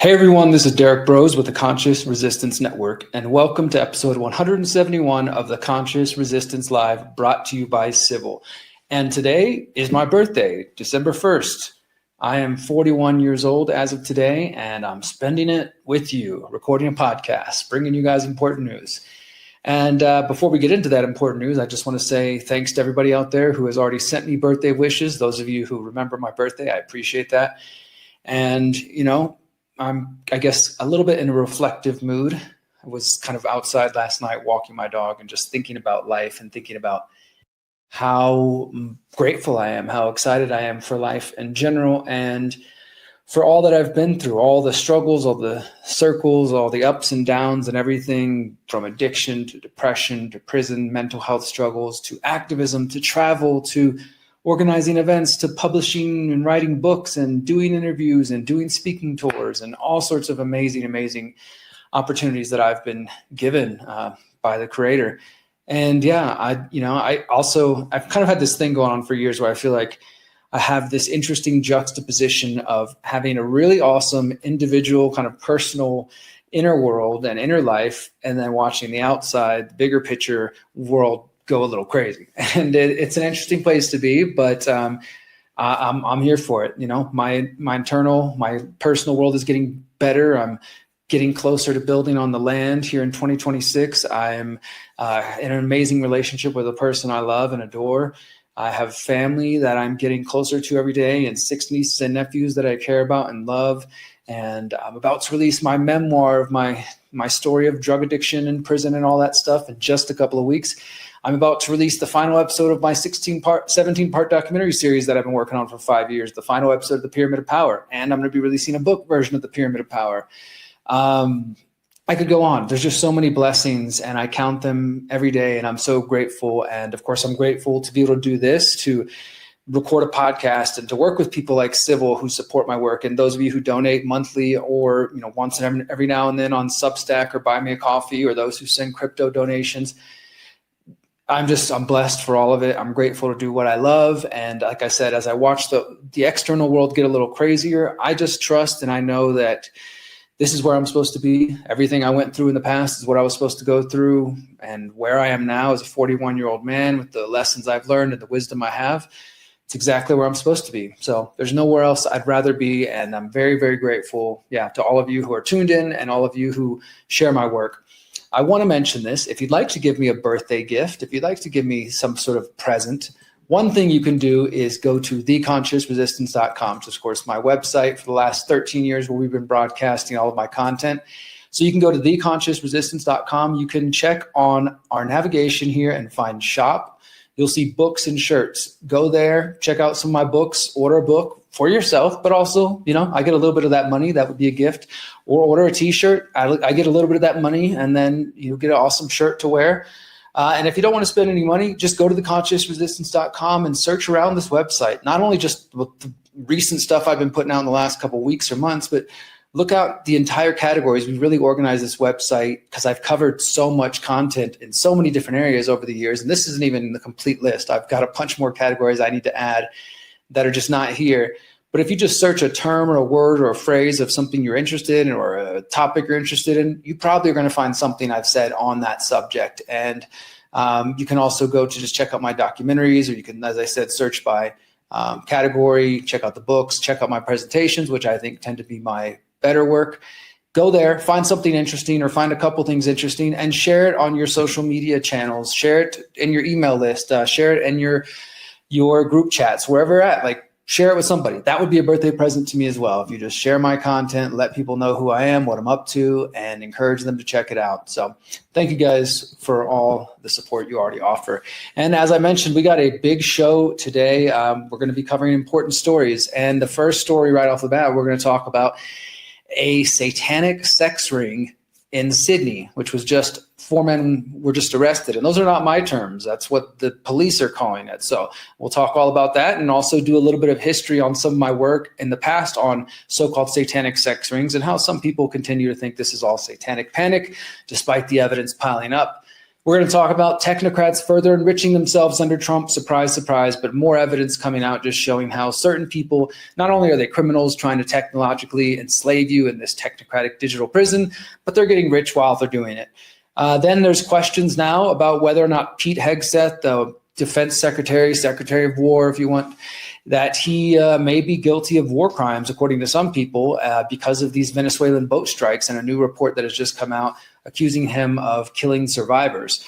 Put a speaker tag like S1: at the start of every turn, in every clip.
S1: Hey everyone, this is Derrick Broze with the Conscious Resistance Network, and welcome to episode 171 of the Conscious Resistance Live, brought to you by Civil. And today is my birthday, December 1st. I am 41 years old as of today, and I'm spending it with you, recording a podcast, bringing you guys important news. And before we get into that important news, I just want to say thanks to everybody out there who has already sent me birthday wishes. Those of you who remember my birthday, I appreciate that. And, I'm, I guess, a little bit in a reflective mood. I was kind of outside last night walking my dog and just thinking about life and thinking about how grateful I am, how excited I am for life in general, and for all that I've been through, all the struggles, all the circles, all the ups and downs and everything from addiction to depression to prison, mental health struggles, to activism, to travel, to organizing events, to publishing and writing books and doing interviews and doing speaking tours and all sorts of amazing opportunities that I've been given by the Creator. And I've kind of had this thing going on for years where I feel like I have this interesting juxtaposition of having a really awesome individual kind of personal inner world and inner life, and then watching the outside, bigger picture world go a little crazy. And it's an interesting place to be, but I'm here for it. My personal world is getting better. I'm getting closer to building on the land here in 2026. I'm in an amazing relationship with a person I love and adore. I have family that I'm getting closer to every day, and 6 nieces and nephews that I care about and love. And I'm about to release my memoir of my story of drug addiction and prison and all that stuff in just a couple of weeks. I'm about to release the final episode of my 17-part documentary series that I've been working on for 5 years, the final episode of The Pyramid of Power. And I'm going to be releasing a book version of The Pyramid of Power. I could go on. There's just so many blessings, and I count them every day, and I'm so grateful. And of course, I'm grateful to be able to do this, to record a podcast, and to work with people like Civil who support my work. And those of you who donate monthly or once every now and then on Substack or Buy Me a Coffee, or those who send crypto donations, I'm blessed for all of it. I'm grateful to do what I love. And like I said, as I watch the external world get a little crazier, I just trust and I know that this is where I'm supposed to be. Everything I went through in the past is what I was supposed to go through. And where I am now as a 41-year-old man with the lessons I've learned and the wisdom I have, it's exactly where I'm supposed to be. So there's nowhere else I'd rather be. And I'm very, very grateful, to all of you who are tuned in and all of you who share my work. I want to mention this. If you'd like to give me a birthday gift, if you'd like to give me some sort of present, one thing you can do is go to theconsciousresistance.com, which is, of course, my website for the last 13 years where we've been broadcasting all of my content. So you can go to theconsciousresistance.com. You can check on our navigation here and find shop. You'll see books and shirts. Go there, check out some of my books, order a book for yourself, but also, I get a little bit of that money. That would be a gift. Or order a t-shirt. I get a little bit of that money, and then you get an awesome shirt to wear. And if you don't want to spend any money, just go to theconsciousresistance.com and search around this website. Not only just the recent stuff I've been putting out in the last couple of weeks or months, but look out the entire categories. We really organized this website because I've covered so much content in so many different areas over the years. And this isn't even the complete list. I've got a bunch more categories I need to add that are just not here. But if you just search a term or a word or a phrase of something you're interested in or a topic you're interested in, you probably are going to find something I've said on that subject. And you can also go to just check out my documentaries, or you can, as I said, search by category, check out the books, check out my presentations, which I think tend to be my better work. Go there, find something interesting or find a couple things interesting, and share it on your social media channels. Share it in your email list. Share it in your group chats, wherever you're at. Share it with somebody. That would be a birthday present to me as well. If you just share my content, let people know who I am, what I'm up to, and encourage them to check it out. So thank you guys for all the support you already offer. And as I mentioned, we got a big show today. We're going to be covering important stories. And the first story right off the bat, we're going to talk about a satanic sex ring in Sydney, which was just 4 men were just arrested. And those are not my terms. That's what the police are calling it. So we'll talk all about that, and also do a little bit of history on some of my work in the past on so-called satanic sex rings and how some people continue to think this is all satanic panic, despite the evidence piling up. We're going to talk about technocrats further enriching themselves under Trump. Surprise, surprise, but more evidence coming out just showing how certain people, not only are they criminals trying to technologically enslave you in this technocratic digital prison, but they're getting rich while they're doing it. Then there's questions now about whether or not Pete Hegseth, the defense secretary of war, if you want, that he may be guilty of war crimes, according to some people, because of these Venezuelan boat strikes and a new report that has just come out accusing him of killing survivors.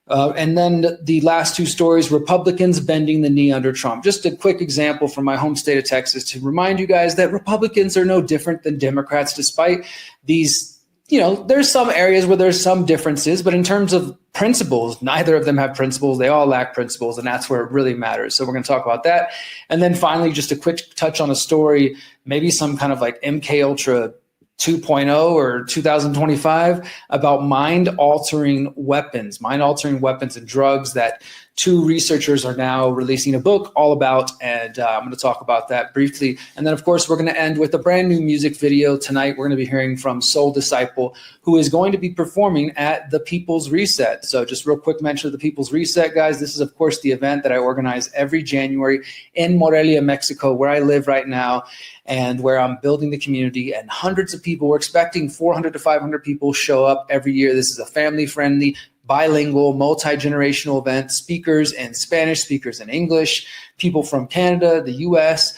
S1: And then the last two stories, Republicans bending the knee under Trump. Just a quick example from my home state of Texas to remind you guys that Republicans are no different than Democrats, despite these, there's some areas where there's some differences, but in terms of principles, neither of them have principles. They all lack principles, and that's where it really matters. So we're going to talk about that. And then finally, just a quick touch on a story, maybe some kind of like MK Ultra 2.0 or 2025 about mind-altering weapons and drugs that two researchers are now releasing a book all about, and I'm going to talk about that briefly. And then, of course, we're going to end with a brand new music video tonight. We're going to be hearing from Soul Disciple, who is going to be performing at the People's Reset. So just real quick mention of the People's Reset, guys. This is, of course, the event that I organize every January in Morelia, Mexico, where I live right now, and where I'm building the community, and hundreds of people. We're expecting 400 to 500 people show up every year. This is a family-friendly, bilingual, multi-generational event, speakers in Spanish, speakers in English, people from Canada, the US,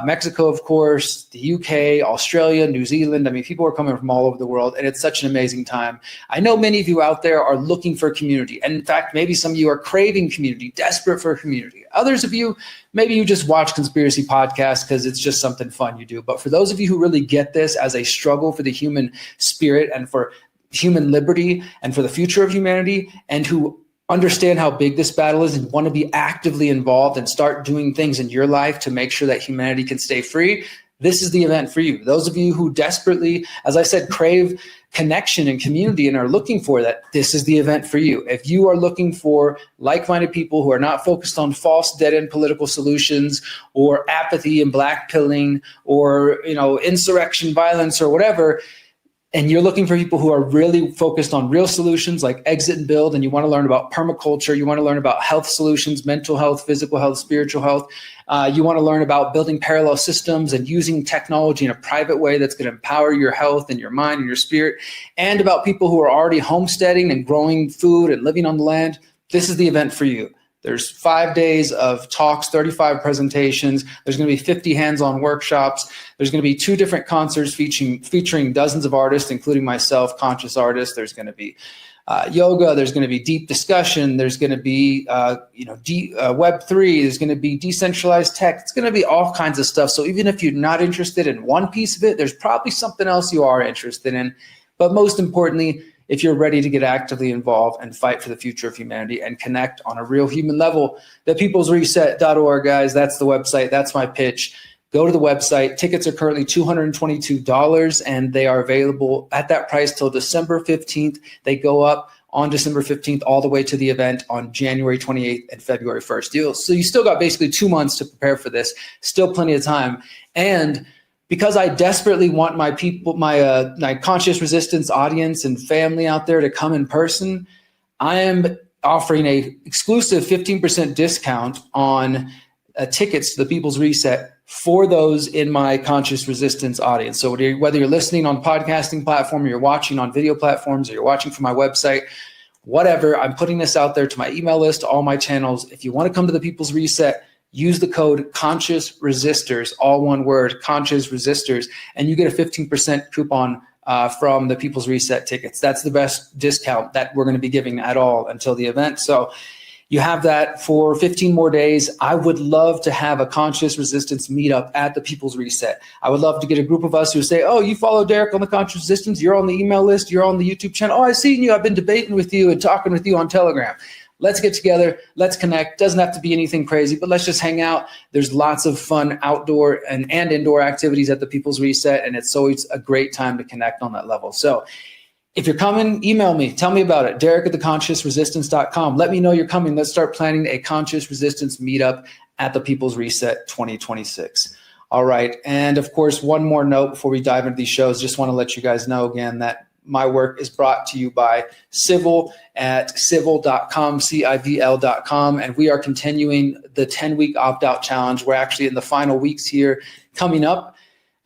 S1: Mexico, of course, the UK, Australia, New Zealand. I mean, people are coming from all over the world, and it's such an amazing time. I know many of you out there are looking for community. And in fact, maybe some of you are craving community, desperate for community. Others of you, maybe you just watch conspiracy podcasts because it's just something fun you do. But for those of you who really get this as a struggle for the human spirit and for human liberty and for the future of humanity, and who understand how big this battle is and want to be actively involved and start doing things in your life to make sure that humanity can stay free, this is the event for you. Those of you who desperately, as I said, crave connection and community and are looking for that, this is the event for you. If you are looking for like-minded people who are not focused on false, dead-end political solutions or apathy and blackpilling or, insurrection, violence or whatever, and you're looking for people who are really focused on real solutions like exit and build, and you want to learn about permaculture, you want to learn about health solutions, mental health, physical health, spiritual health, you want to learn about building parallel systems and using technology in a private way that's going to empower your health and your mind and your spirit, and about people who are already homesteading and growing food and living on the land, this is the event for you. There's 5 days of talks, 35 presentations. There's going to be 50 hands-on workshops. There's going to be 2 different concerts featuring dozens of artists, including myself, conscious artists. There's going to be yoga. There's going to be deep discussion. There's going to be Web3. There's going to be decentralized tech. It's going to be all kinds of stuff. So even if you're not interested in one piece of it, there's probably something else you are interested in. But most importantly, if you're ready to get actively involved and fight for the future of humanity and connect on a real human level, thepeoplesreset.org, guys, that's the website. That's my pitch. Go to the website. Tickets are currently $222, and they are available at that price till December 15th. They go up on December 15th all the way to the event on January 28th and February 1st. So you still got basically 2 months to prepare for this. Still plenty of time. And because I desperately want my people, my conscious resistance audience and family out there to come in person, I am offering a exclusive 15% discount on tickets to the People's Reset for those in my conscious resistance audience. So whether you're listening on podcasting platform, or you're watching on video platforms, or you're watching from my website, whatever, I'm putting this out there to my email list, to all my channels. If you want to come to the People's Reset, use the code Conscious Resistors, all one word, Conscious Resistors, and you get a 15% coupon from the People's Reset tickets. That's the best discount that we're going to be giving at all until the event. So you have that for 15 more days. I would love to have a conscious resistance meetup at the People's Reset. I would love to get a group of us who say, oh, you follow Derrick on the Conscious Resistance, you're on the email list, you're on the YouTube channel. Oh, I've seen you. I've been debating with you and talking with you on Telegram. Let's get together. Let's connect. Doesn't have to be anything crazy, but let's just hang out. There's lots of fun outdoor and indoor activities at the People's Reset, and it's always a great time to connect on that level. So if you're coming, email me. Tell me about it. Derrick@theconsciousresistance.com. Let me know you're coming. Let's start planning a conscious resistance meetup at the People's Reset 2026. All right. And of course, one more note before we dive into these shows. Just want to let you guys know again that my work is brought to you by Civil at civil.com, civl.com. And we are continuing the 10-week opt-out challenge. We're actually in the final weeks here coming up.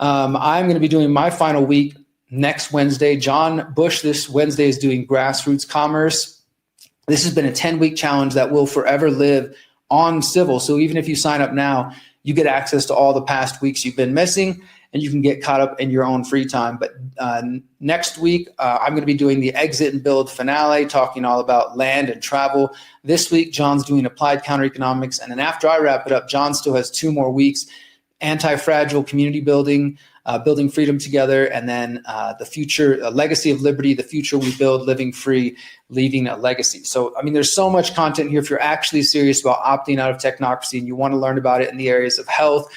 S1: I'm going to be doing my final week next Wednesday. John Bush this Wednesday is doing grassroots commerce. This has been a 10-week challenge that will forever live on Civil. So even if you sign up now, you get access to all the past weeks you've been missing, and you can get caught up in your own free time. But next week, I'm going to be doing the Exit and Build finale, talking all about land and travel. This week, John's doing applied counter-economics. And then after I wrap it up, John still has 2 more weeks, anti-fragile community building, building freedom together, and then the future, a legacy of liberty, the future we build, living free, leaving a legacy. So, I mean, there's so much content here. If you're actually serious about opting out of technocracy and you want to learn about it in the areas of health,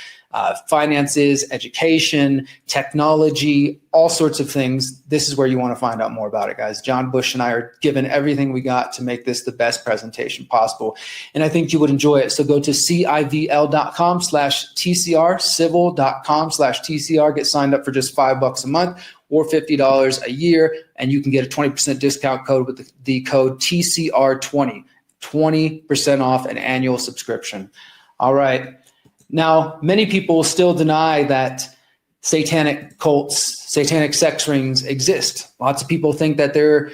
S1: finances, education, technology, all sorts of things, this is where you want to find out more about it, guys. John Bush and I are given everything we got to make this the best presentation possible. And I think you would enjoy it. So go to civl.com/TCR, civil.com/TCR, get signed up for just $5 a month or $50 a year. And you can get a 20% discount code with the code TCR20, 20% off an annual subscription. All right. Now, many people still deny that satanic cults, satanic sex rings exist. Lots of people think that they're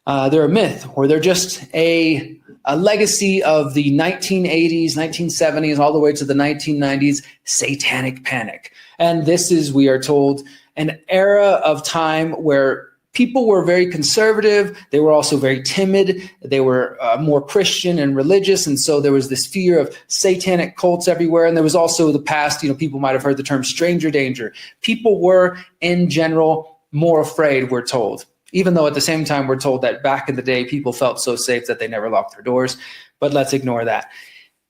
S1: a myth, or they're just a legacy of the 1980s, 1970s, all the way to the 1990s satanic panic. And this is, we are told, an era of time where people were very conservative. They were also very timid. They were more Christian and religious. And so there was this fear of satanic cults everywhere. And there was also the past, people might have heard the term stranger danger. People were, in general, more afraid, we're told. Even though at the same time, we're told that back in the day, people felt so safe that they never locked their doors. But let's ignore that.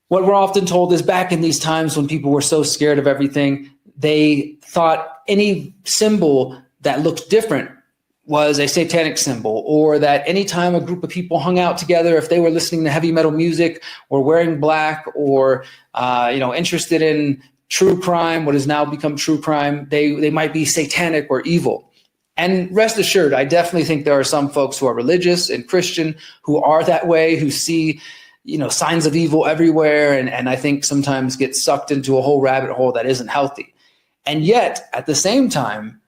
S1: What we're often told is back in these times when people were so scared of everything, they thought any symbol that looked different was a satanic symbol, or that anytime a group of people hung out together, if they were listening to heavy metal music or wearing black or, interested in true crime, what has now become true crime, they might be satanic or evil. And rest assured, I definitely think there are some folks who are religious and Christian who are that way, who see, signs of evil everywhere. And I think sometimes get sucked into a whole rabbit hole that isn't healthy. And yet at the same time,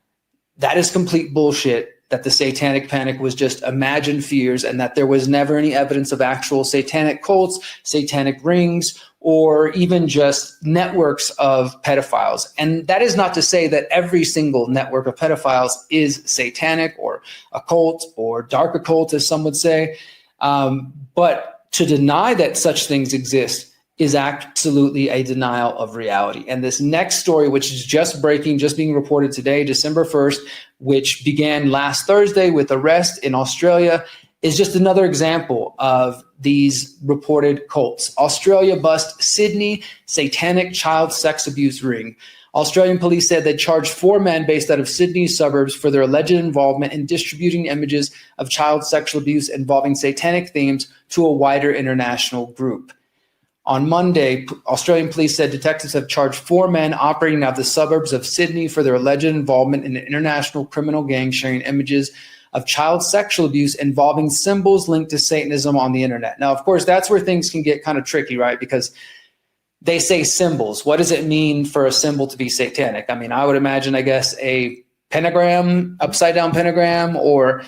S1: that is complete bullshit, that the satanic panic was just imagined fears and that there was never any evidence of actual satanic cults, satanic rings, or even just networks of pedophiles. And that is not to say that every single network of pedophiles is satanic or occult or dark occult, as some would say. But to deny that such things exist is absolutely a denial of reality. And this next story, which is just being reported today, December 1st, which began last Thursday with arrest in Australia, is just another example of these reported cults. Australia bust Sydney satanic child sex abuse ring. Australian police said they charged 4 men based out of Sydney's suburbs for their alleged involvement in distributing images of child sexual abuse involving satanic themes to a wider international group. On Monday, Australian police said detectives have charged 4 men operating out of the suburbs of Sydney for their alleged involvement in an international criminal gang sharing images of child sexual abuse involving symbols linked to Satanism on the internet. Now, of course, that's where things can get kind of tricky, right? Because they say symbols. What does it mean for a symbol to be satanic? I mean, I would imagine, a pentagram, upside down pentagram, or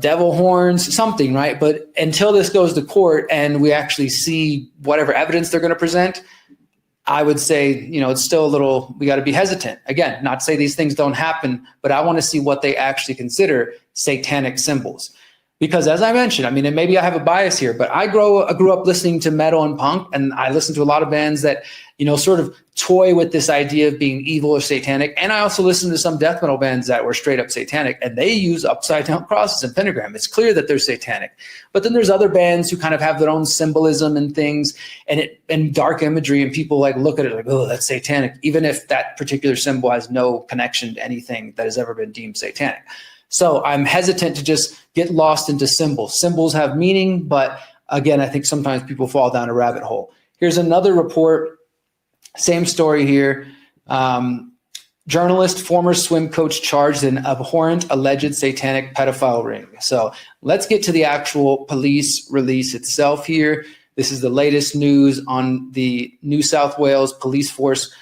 S1: devil horns, something, right? But until this goes to court and we actually see whatever evidence they're going to present, I would say, it's still we got to be hesitant. Again, not to say these things don't happen, but I want to see what they actually consider satanic symbols. Because as I mentioned, and maybe I have a bias here, but I grew up listening to metal and punk, and I listened to a lot of bands that, sort of toy with this idea of being evil or satanic. And I also listened to some death metal bands that were straight up satanic, and they use upside down crosses and pentagram. It's clear that they're satanic. But then there's other bands who kind of have their own symbolism and things and dark imagery, and people look at it like, oh, that's satanic, even if that particular symbol has no connection to anything that has ever been deemed satanic. So I'm hesitant to just get lost into symbols. Symbols have meaning, but again, I think sometimes people fall down a rabbit hole. Here's another report, same story here. journalist, former swim coach charged in abhorrent alleged satanic pedophile ring. So let's get to the actual police release itself here. This is the latest news on the New South Wales Police Force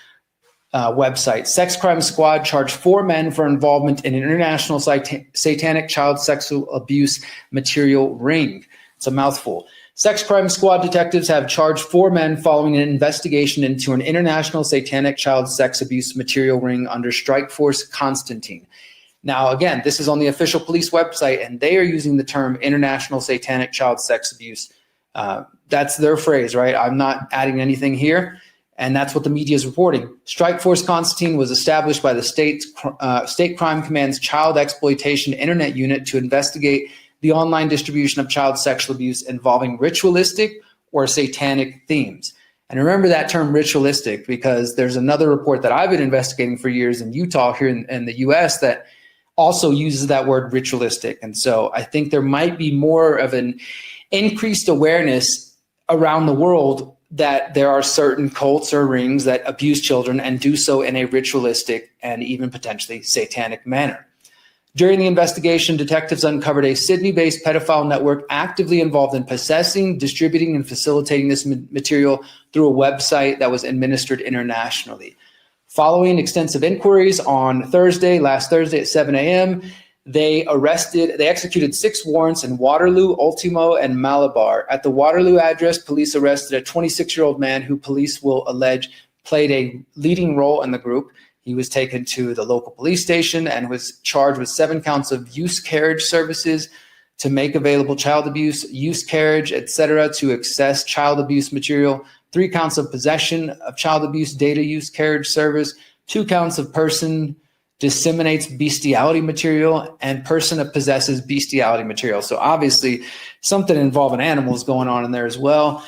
S1: website. Sex Crime Squad charged 4 men for involvement in an international satanic child sexual abuse material ring. It's a mouthful. Sex Crime Squad detectives have charged 4 men following an investigation into an international satanic child sex abuse material ring under Strikeforce Constantine. Now, again, this is on the official police website, and they are using the term international satanic child sex abuse. That's their phrase, right? I'm not adding anything here, and that's what the media is reporting. Strikeforce Constantine was established by the State Crime Command's Child Exploitation Internet Unit to investigate the online distribution of child sexual abuse involving ritualistic or satanic themes. And remember that term ritualistic, because there's another report that I've been investigating for years in Utah here in the US that also uses that word ritualistic. And so I think there might be more of an increased awareness around the world that there are certain cults or rings that abuse children and do so in a ritualistic and even potentially satanic manner. During the investigation, detectives uncovered a Sydney-based pedophile network actively involved in possessing, distributing, and facilitating this material through a website that was administered internationally. Following extensive inquiries on last Thursday at 7 a.m., they executed 6 warrants in Waterloo, Ultimo, and Malabar. At the Waterloo address, police arrested a 26-year-old man who police will allege played a leading role in the group. He was taken to the local police station and was charged with 7 counts of use carriage services to make available child abuse, use carriage, etc., to access child abuse material, 3 counts of possession of child abuse data use carriage service, 2 counts of person disseminates bestiality material, and person that possesses bestiality material. So obviously something involving animals going on in there as well,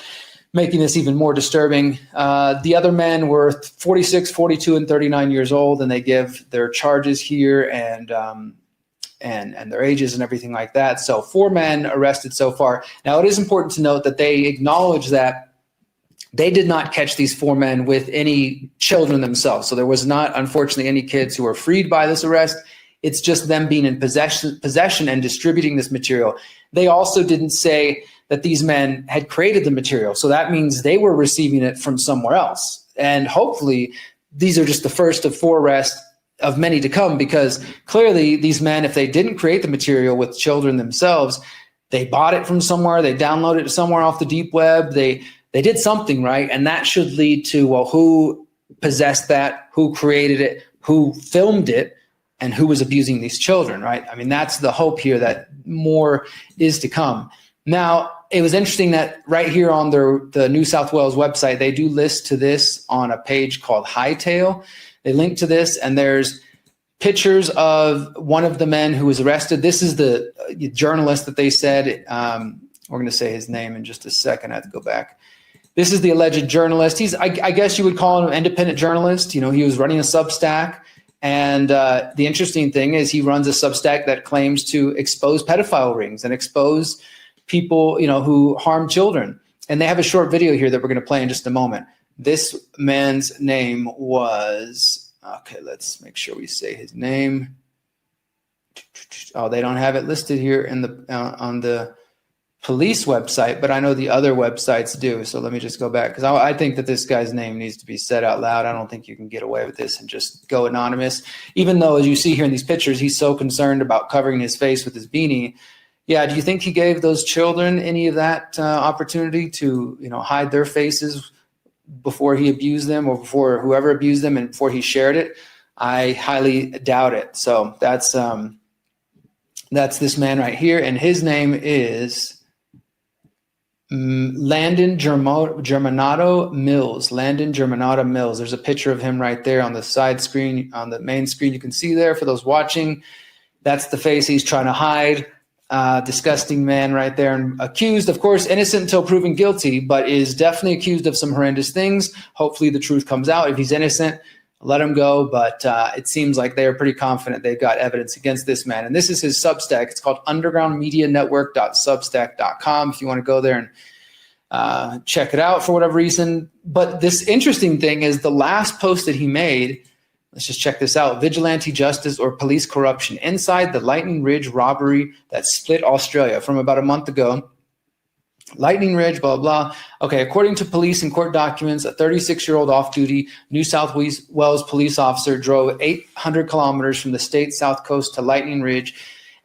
S1: making this even more disturbing. The other men were 46, 42, and 39 years old, and they give their charges here and their ages and everything like that. So 4 men arrested so far. Now, it is important to note that they acknowledge that they did not catch these 4 men with any children themselves. So there was not, unfortunately, any kids who were freed by this arrest. It's just them being in possession and distributing this material. They also didn't say that these men had created the material. So that means they were receiving it from somewhere else. And hopefully these are just the first of 4 arrests of many to come, because clearly these men, if they didn't create the material with children themselves, they bought it from somewhere, they downloaded it somewhere off the deep web, they did something, right? And that should lead to, well, who possessed that, who created it, who filmed it, and who was abusing these children, right? I mean, that's the hope here, that more is to come. Now, it was interesting that right here on the New South Wales website, they do list to this on a page called Hightail. They link to this, and there's pictures of one of the men who was arrested. This is the journalist that they said, we're going to say his name in just a second. I have to go back. This is the alleged journalist. He's, I guess you would call him an independent journalist. You know, he was running a Substack. And the interesting thing is he runs a Substack that claims to expose pedophile rings and expose people, you know, who harm children. And they have a short video here that we're going to play in just a moment. This man's name was, okay, let's make sure we say his name. Oh, they don't have it listed here in the on the police website, but I know the other websites do. So let me just go back, because I think that this guy's name needs to be said out loud. I don't think you can get away with this and just go anonymous, even though, as you see here in these pictures, he's so concerned about covering his face with his beanie. Yeah, do you think he gave those children any of that opportunity to, you know, hide their faces before he abused them, or before whoever abused them, and before he shared it? I highly doubt it. So that's this man right here, and his name is Landon Germanato Mills. Landon Germanato Mills. There's a picture of him right there on the side screen, on the main screen. You can see there for those watching. That's the face he's trying to hide. Disgusting man right there, and accused, of course, innocent until proven guilty, but is definitely accused of some horrendous things. Hopefully the truth comes out. If he's innocent, let him go. But it seems like they are pretty confident they've got evidence against this man. And this is his Substack. It's called undergroundmedianetwork.substack.com if you want to go there and check it out for whatever reason. But this interesting thing is the last post that he made Let's just check this out. Vigilante justice or police corruption inside the Lightning Ridge robbery that split Australia from about a month ago. Lightning Ridge, blah, blah. Okay, according to police and court documents, a 36-year-old off-duty New South Wales police officer drove 800 kilometers from the state's south coast to Lightning Ridge,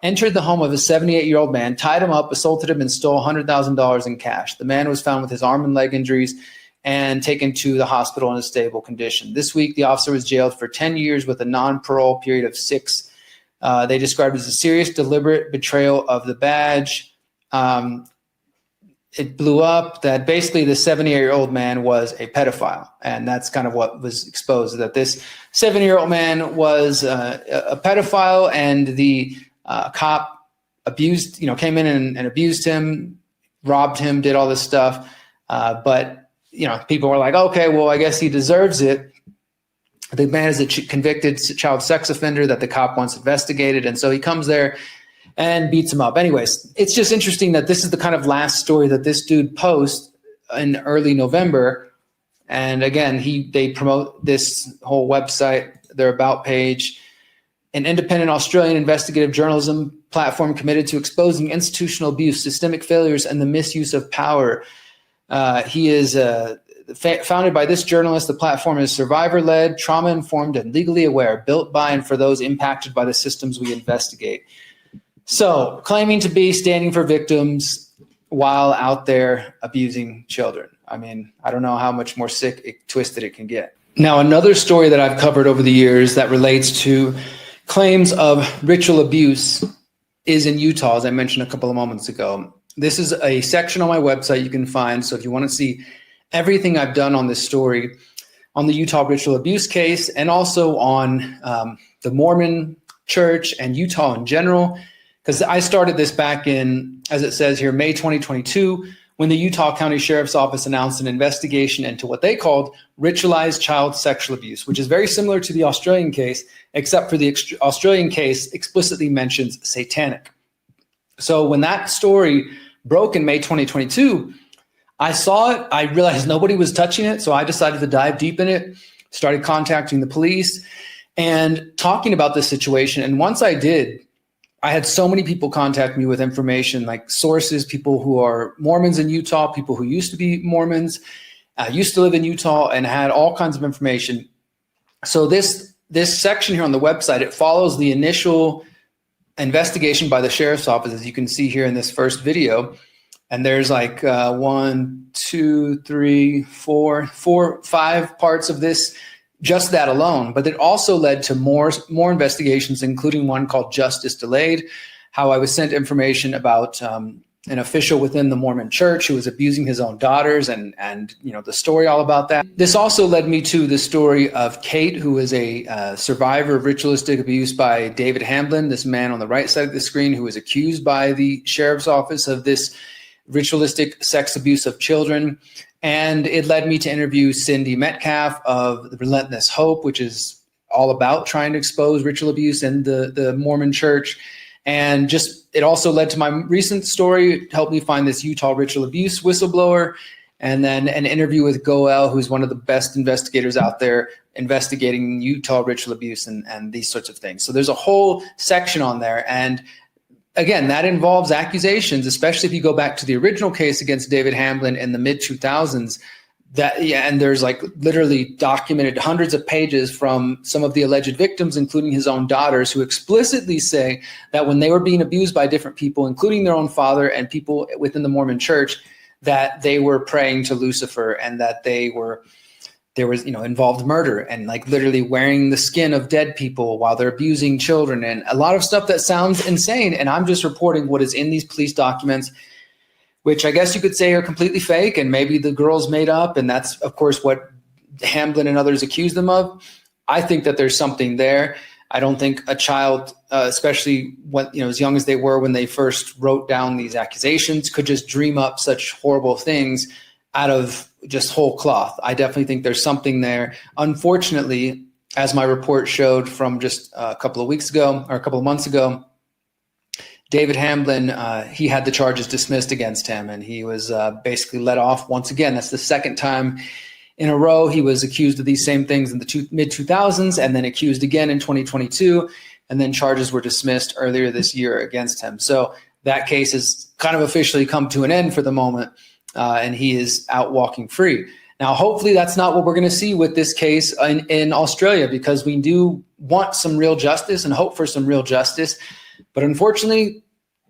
S1: entered the home of a 78-year-old man, tied him up, assaulted him, and stole $100,000 in cash. The man was found with his arm and leg injuries and taken to the hospital in a stable condition. This week, the officer was jailed for 10 years with a non-parole period of 6. They described it as a serious, deliberate betrayal of the badge. It blew up that basically the 78-year-old man was a pedophile. And that's kind of what was exposed, that this 70-year-old man was a pedophile, and the cop abused, came in and abused him, robbed him, did all this stuff. But people were like, okay, well, I guess he deserves it. The man is a convicted child sex offender that the cop once investigated. And so he comes there and beats him up. Anyways, it's just interesting that this is the kind of last story that this dude posts in early November. And again, they promote this whole website, their about page, an independent Australian investigative journalism platform committed to exposing institutional abuse, systemic failures, and the misuse of power. He is founded by this journalist. The platform is survivor-led, trauma-informed, and legally aware, built by and for those impacted by the systems we investigate. So, claiming to be standing for victims while out there abusing children. I mean, I don't know how much more sick, twisted it can get. Now, another story that I've covered over the years that relates to claims of ritual abuse is in Utah, as I mentioned a couple of moments ago. This is a section on my website you can find. So if you want to see everything I've done on this story, on the Utah ritual abuse case, and also on the Mormon Church and Utah in general, because I started this back in, as it says here, May 2022, when the Utah County Sheriff's Office announced an investigation into what they called ritualized child sexual abuse, which is very similar to the Australian case, except for the Australian case explicitly mentions Satanic. So when that story broke in May 2022, I saw it, I realized nobody was touching it, so I decided to dive deep in it, started contacting the police and talking about this situation. And once I did, I had so many people contact me with information, like sources, people who are Mormons in Utah, people who used to be Mormons, used to live in Utah, and had all kinds of information. So this section here on the website, it follows the initial investigation by the sheriff's office, as you can see here in this first video. And there's like 5 parts of this, just that alone. But it also led to more investigations, including one called Justice Delayed, how I was sent information about an official within the Mormon Church who was abusing his own daughters, and the story all about that. This also led me to the story of Kate, who is a survivor of ritualistic abuse by David Hamblin, this man on the right side of the screen, who was accused by the sheriff's office of this ritualistic sex abuse of children. And it led me to interview Cindy Metcalf of the Relentless Hope, which is all about trying to expose ritual abuse in the Mormon Church. And it also led to my recent story, helped me find this Utah ritual abuse whistleblower, and then an interview with Goel, who's one of the best investigators out there investigating Utah ritual abuse and these sorts of things. So there's a whole section on there. And again, that involves accusations, especially if you go back to the original case against David Hamblin in the mid-2000s. And there's like literally documented hundreds of pages from some of the alleged victims, including his own daughters, who explicitly say that when they were being abused by different people, including their own father and people within the Mormon Church, that they were praying to Lucifer, and that there was involved murder and like literally wearing the skin of dead people while they're abusing children, and a lot of stuff that sounds insane. And I'm just reporting what is in these police documents, which I guess you could say are completely fake, and maybe the girls made up. And that's, of course, what Hamblin and others accuse them of. I think that there's something there. I don't think a child, especially when, as young as they were when they first wrote down these accusations, could just dream up such horrible things out of just whole cloth. I definitely think there's something there. Unfortunately, as my report showed from just a couple of weeks ago or a couple of months ago, David Hamblin, he had the charges dismissed against him, and he was basically let off once again. That's the second time in a row. He was accused of these same things in the mid-2000s and then accused again in 2022. And then charges were dismissed earlier this year against him. So that case has kind of officially come to an end for the moment, and he is out walking free. Now, hopefully that's not what we're going to see with this case in Australia, because we do want some real justice and hope for some real justice. But unfortunately,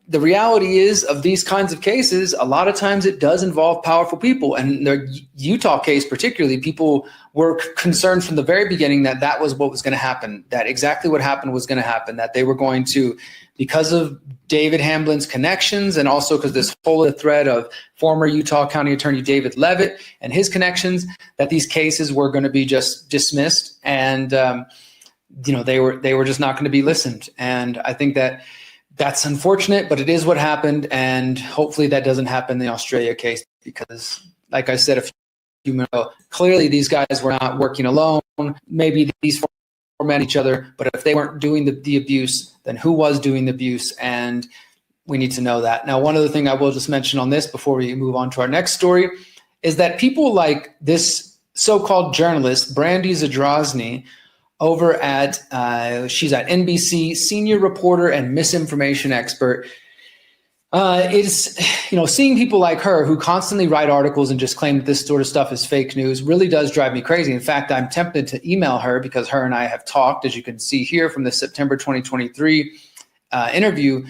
S1: the reality is of these kinds of cases, a lot of times it does involve powerful people. And the Utah case particularly, people were concerned from the very beginning that that was what was going to happen, that exactly what happened was going to happen, that they were going to, because of David Hamblin's connections and also because this whole thread of former Utah County Attorney David Leavitt and his connections, that these cases were going to be just dismissed and, they were just not going to be listened. And I think that's unfortunate, but it is what happened, and hopefully that doesn't happen in the Australia case because, like I said a few minutes ago, clearly these guys were not working alone. Maybe these four men each other, but if they weren't doing the abuse, then who was doing the abuse? And we need to know that. Now, one other thing I will just mention on this before we move on to our next story is that people like this so-called journalist, Brandy Zadrozny, over at, she's at NBC, senior reporter and misinformation expert. Seeing people like her who constantly write articles and just claim that this sort of stuff is fake news really does drive me crazy. In fact, I'm tempted to email her because her and I have talked, as you can see here from the September 2023 interview.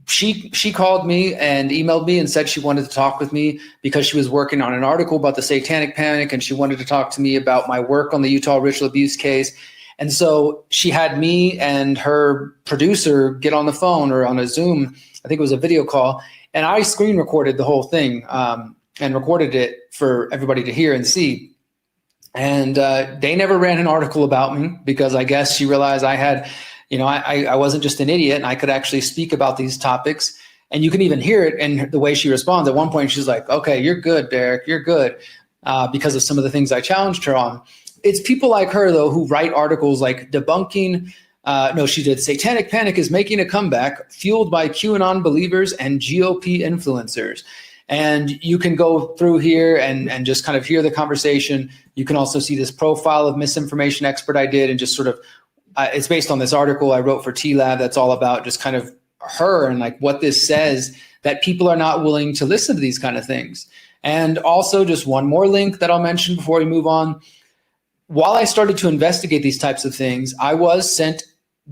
S1: She called me and emailed me and said she wanted to talk with me because she was working on an article about the Satanic Panic, and she wanted to talk to me about my work on the Utah ritual abuse case. And so she had me and her producer get on the phone or on a Zoom, I think it was a video call, and I screen recorded the whole thing and recorded it for everybody to hear and see. And they never ran an article about me because I guess she realized I had I wasn't just an idiot and I could actually speak about these topics. And you can even hear it in the way she responds. At one point, she's like, okay, you're good, Derrick, you're good, because of some of the things I challenged her on. It's people like her, though, who write articles like debunking, she did, Satanic Panic is making a comeback, fueled by QAnon believers and GOP influencers. And you can go through here and just kind of hear the conversation. You can also see this profile of misinformation expert I did and just sort of, it's based on this article I wrote for TLab that's all about just kind of her and like what this says, that people are not willing to listen to these kind of things. And also just one more link that I'll mention before we move on. While I started to investigate these types of things, I was sent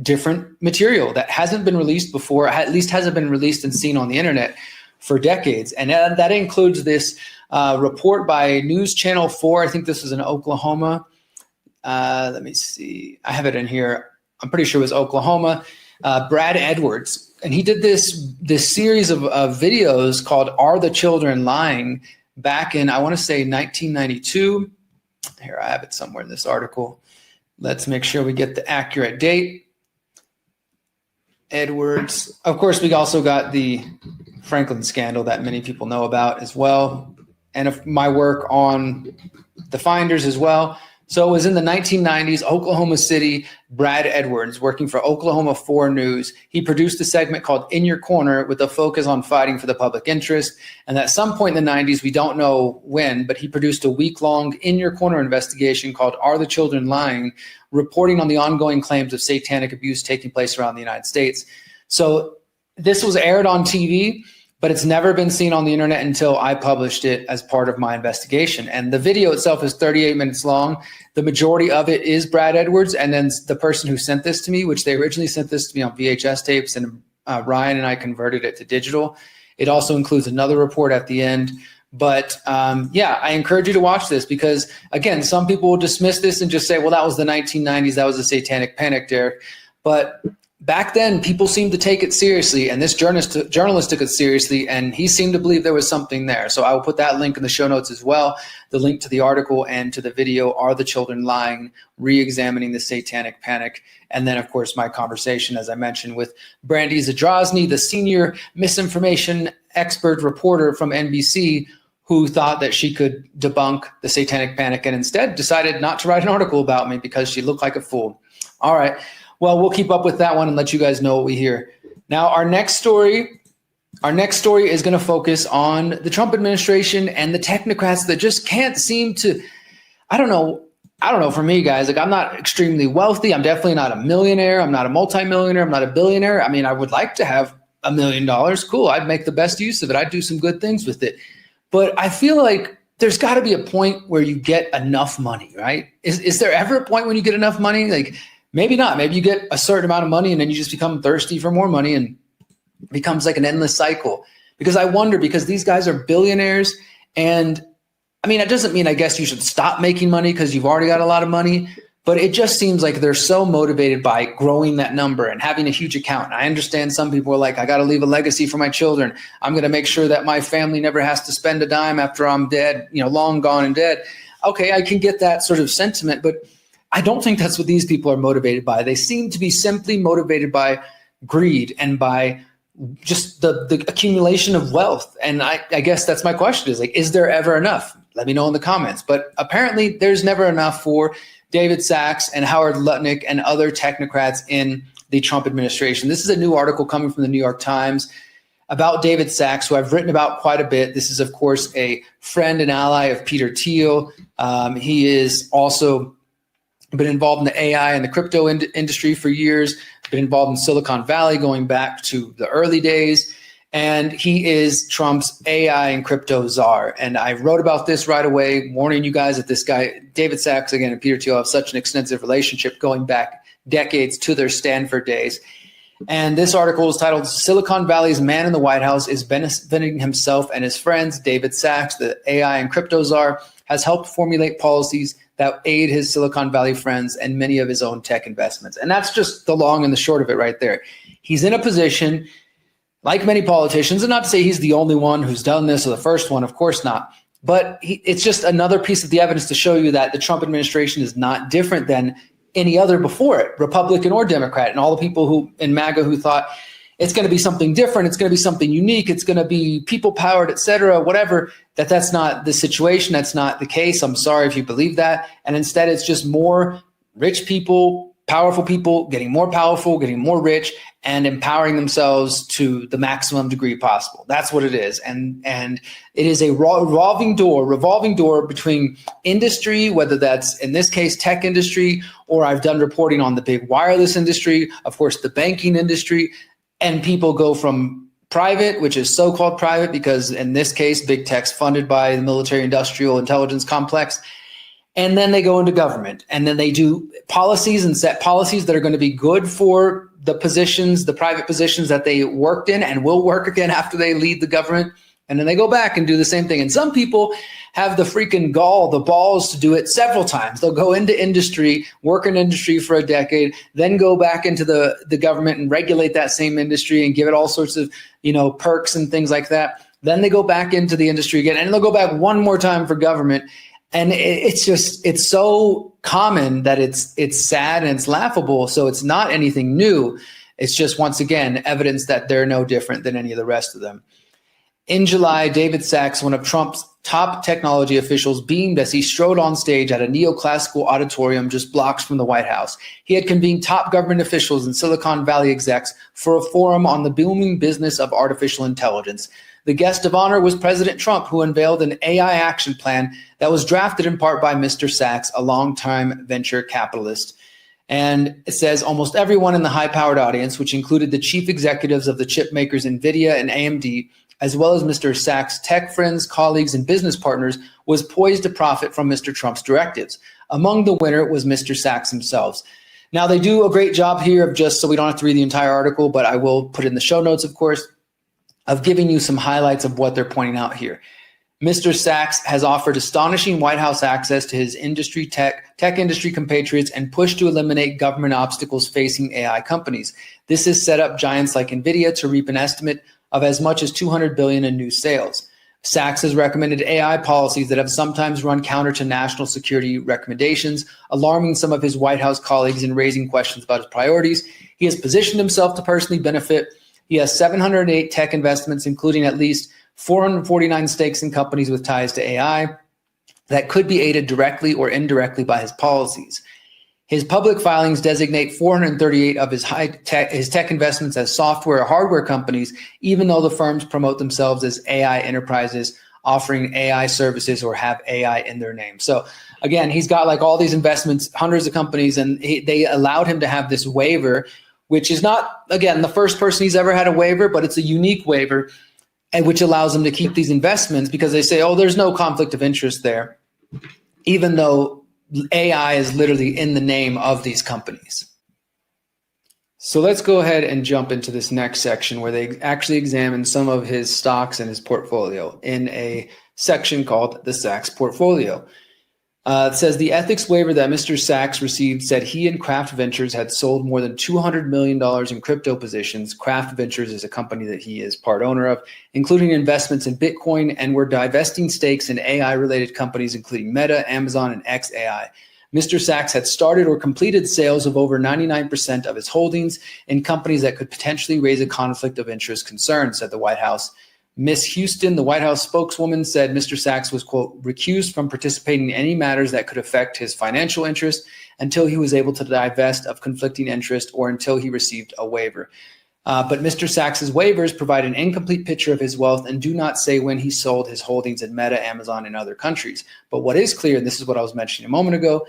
S1: different material that hasn't been released before, at least hasn't been released and seen on the internet for decades. And that includes this report by News Channel 4. I think this was in Oklahoma. Let me see. I have it in here. I'm pretty sure it was Oklahoma. Brad Edwards. And he did this series of videos called Are the Children Lying back in, I want to say 1992. Here, I have it somewhere in this article. Let's make sure we get the accurate date. Edwards. Of course, we also got the Franklin scandal that many people know about as well. And of my work on the finders as well. So it was in the 1990s, Oklahoma City, Brad Edwards, working for Oklahoma 4 News. He produced a segment called In Your Corner with a focus on fighting for the public interest. And at some point in the 90s, we don't know when, but he produced a week-long In Your Corner investigation called Are the Children Lying?, reporting on the ongoing claims of satanic abuse taking place around the United States. So this was aired on TV, but it's never been seen on the internet until I published it as part of my investigation. And the video itself is 38 minutes long. The majority of it is Brad Edwards. And then the person who sent this to me, which they originally sent this to me on VHS tapes, and Ryan and I converted it to digital. It also includes another report at the end. But I encourage you to watch this because, again, some people will dismiss this and just say, well, that was the 1990s. That was a satanic panic, Derrick. But back then, people seemed to take it seriously, and this journalist took it seriously, and he seemed to believe there was something there. So I will put that link in the show notes as well, the link to the article and to the video, Are the Children Lying?, Re-examining the Satanic Panic. And then, of course, my conversation, as I mentioned, with Brandy Zadrozny, the senior misinformation expert reporter from NBC, who thought that she could debunk the Satanic Panic and instead decided not to write an article about me because she looked like a fool. All right. Well, we'll keep up with that one and let you guys know what we hear. Now, our next story is going to focus on the Trump administration and the technocrats that just can't seem to I don't know. For me, guys, like I'm not extremely wealthy. I'm definitely not a millionaire. I'm not a multimillionaire. I'm not a billionaire. I mean, I would like to have $1 million. Cool. I'd make the best use of it. I'd do some good things with it. But I feel like there's got to be a point where you get enough money, right? Is there ever a point when you get enough money? Like maybe not. Maybe you get a certain amount of money and then you just become thirsty for more money and it becomes like an endless cycle. Because I wonder, because these guys are billionaires, and I mean, it doesn't mean I guess you should stop making money because you've already got a lot of money, but it just seems like they're so motivated by growing that number and having a huge account. And I understand some people are like, I got to leave a legacy for my children. I'm going to make sure that my family never has to spend a dime after I'm dead, long gone and dead. Okay, I can get that sort of sentiment, but I don't think that's what these people are motivated by. They seem to be simply motivated by greed and by just the accumulation of wealth. And I guess that's my question is there ever enough? Let me know in the comments. But apparently there's never enough for David Sachs and Howard Lutnick and other technocrats in the Trump administration. This is a new article coming from the New York Times about David Sachs, who I've written about quite a bit. This is, of course, a friend and ally of Peter Thiel. He is also been involved in the AI and the crypto industry for years, been involved in Silicon Valley going back to the early days. And he is Trump's AI and crypto czar. And I wrote about this right away, warning you guys that this guy, David Sachs, again, and Peter Thiel have such an extensive relationship going back decades to their Stanford days. And this article is titled, Silicon Valley's Man in the White House is benefiting himself and his friends. David Sachs, the AI and crypto czar, has helped formulate policies that aid his Silicon Valley friends and many of his own tech investments. And that's just the long and the short of it right there. He's in a position, like many politicians, and not to say he's the only one who's done this or the first one, of course not, but it's just another piece of the evidence to show you that the Trump administration is not different than any other before it, Republican or Democrat, and all the people who in MAGA who thought it's going to be something different, it's going to be something unique, it's going to be people-powered, et cetera, whatever, that's not the situation, that's not the case. I'm sorry if you believe that. And instead, it's just more rich people, powerful people, getting more powerful, getting more rich, and empowering themselves to the maximum degree possible. That's what it is. And it is a revolving door between industry, whether that's, in this case, tech industry, or I've done reporting on the big wireless industry, of course, the banking industry, and people go from private, which is so-called private because in this case, big tech's funded by the military industrial intelligence complex. And then they go into government and then they do policies and set policies that are going to be good for the positions, the private positions that they worked in and will work again after they leave the government. And then they go back and do the same thing. And some people have the freaking the balls to do it several times. They'll go into industry, work in industry for a decade, then go back into the government and regulate that same industry and give it all sorts of, perks and things like that. Then they go back into the industry again, and they'll go back one more time for government. And it's so common that it's sad and it's laughable. So it's not anything new. It's just, once again, evidence that they're no different than any of the rest of them. In July, David Sachs, one of Trump's top technology officials, beamed as he strode on stage at a neoclassical auditorium just blocks from the White House. He had convened top government officials and Silicon Valley execs for a forum on the booming business of artificial intelligence. The guest of honor was President Trump, who unveiled an AI action plan that was drafted in part by Mr. Sachs, a longtime venture capitalist. And it says almost everyone in the high-powered audience, which included the chief executives of the chip makers NVIDIA and AMD, as well as Mr. Sachs' tech friends, colleagues, and business partners, was poised to profit from Mr. Trump's directives. Among the winner was Mr. Sachs himself. Now, they do a great job here of just, so we don't have to read the entire article, but I will put it in the show notes, of course, of giving you some highlights of what they're pointing out here. Mr. Sachs has offered astonishing White House access to his tech industry compatriots and pushed to eliminate government obstacles facing AI companies. This has set up giants like NVIDIA to reap an estimate of as much as $200 billion in new sales. Sachs has recommended AI policies that have sometimes run counter to national security recommendations, alarming some of his White House colleagues and raising questions about his priorities. He has positioned himself to personally benefit. He has 708 tech investments, including at least 449 stakes in companies with ties to AI that could be aided directly or indirectly by his policies. His public filings designate 438 of his tech investments as software or hardware companies, even though the firms promote themselves as AI enterprises offering AI services or have AI in their name. So again, he's got like all these investments, hundreds of companies, and they allowed him to have this waiver, which is not, again, the first person he's ever had a waiver, but it's a unique waiver, and which allows him to keep these investments because they say, oh, there's no conflict of interest there, even though AI is literally in the name of these companies. So let's go ahead and jump into this next section where they actually examine some of his stocks in his portfolio in a section called the Sachs portfolio. It says the ethics waiver that Mr. Sachs received said he and Kraft Ventures had sold more than $200 million in crypto positions. Kraft Ventures is a company that he is part owner of, including investments in Bitcoin, and were divesting stakes in AI-related companies, including Meta, Amazon, and xAI. Mr. Sachs had started or completed sales of over 99% of his holdings in companies that could potentially raise a conflict of interest concern, said the White House. Ms. Houston, the White House spokeswoman, said Mr. Sachs was, quote, recused from participating in any matters that could affect his financial interest until he was able to divest of conflicting interest or until he received a waiver. But Mr. Sachs's waivers provide an incomplete picture of his wealth and do not say when he sold his holdings in Meta, Amazon, and other countries. But what is clear, and this is what I was mentioning a moment ago,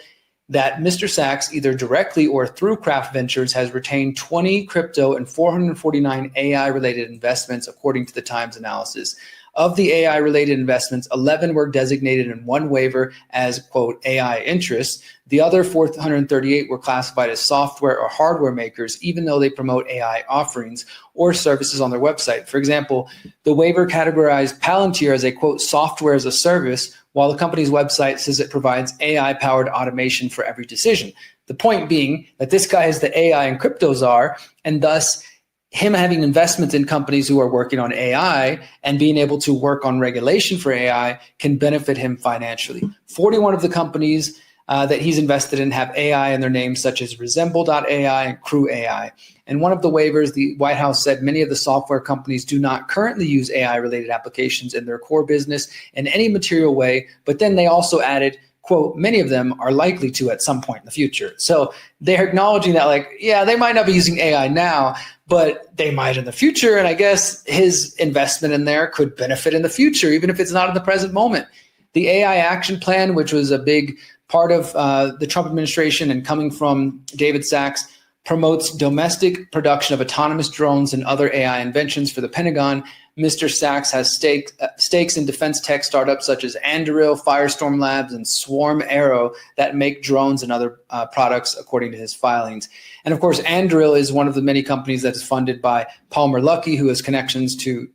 S1: that Mr. Sachs, either directly or through Kraft Ventures, has retained 20 crypto and 449 AI-related investments, according to the Times analysis. Of the AI-related investments, 11 were designated in one waiver as, quote, AI interests. The other 438 were classified as software or hardware makers, even though they promote AI offerings or services on their website. For example, the waiver categorized Palantir as a, quote, software as a service, while the company's website says it provides AI-powered automation for every decision. The point being that this guy is the AI and crypto czar, and thus him having investments in companies who are working on AI and being able to work on regulation for AI can benefit him financially. 41 of the companies that he's invested in have AI in their names, such as Resemble.ai and Crew AI. And one of the waivers, the White House said many of the software companies do not currently use AI-related applications in their core business in any material way, but then they also added, quote, many of them are likely to at some point in the future. So they're acknowledging that, like, yeah, they might not be using AI now, but they might in the future. And I guess his investment in there could benefit in the future, even if it's not in the present moment. The AI action plan, which was a big part of the Trump administration and coming from David Sachs, promotes domestic production of autonomous drones and other AI inventions for the Pentagon. Mr. Sachs has stakes in defense tech startups such as Anduril, Firestorm Labs, and Swarm Aero that make drones and other products, according to his filings. And of course, Anduril is one of the many companies that is funded by Palmer Luckey, who has connections to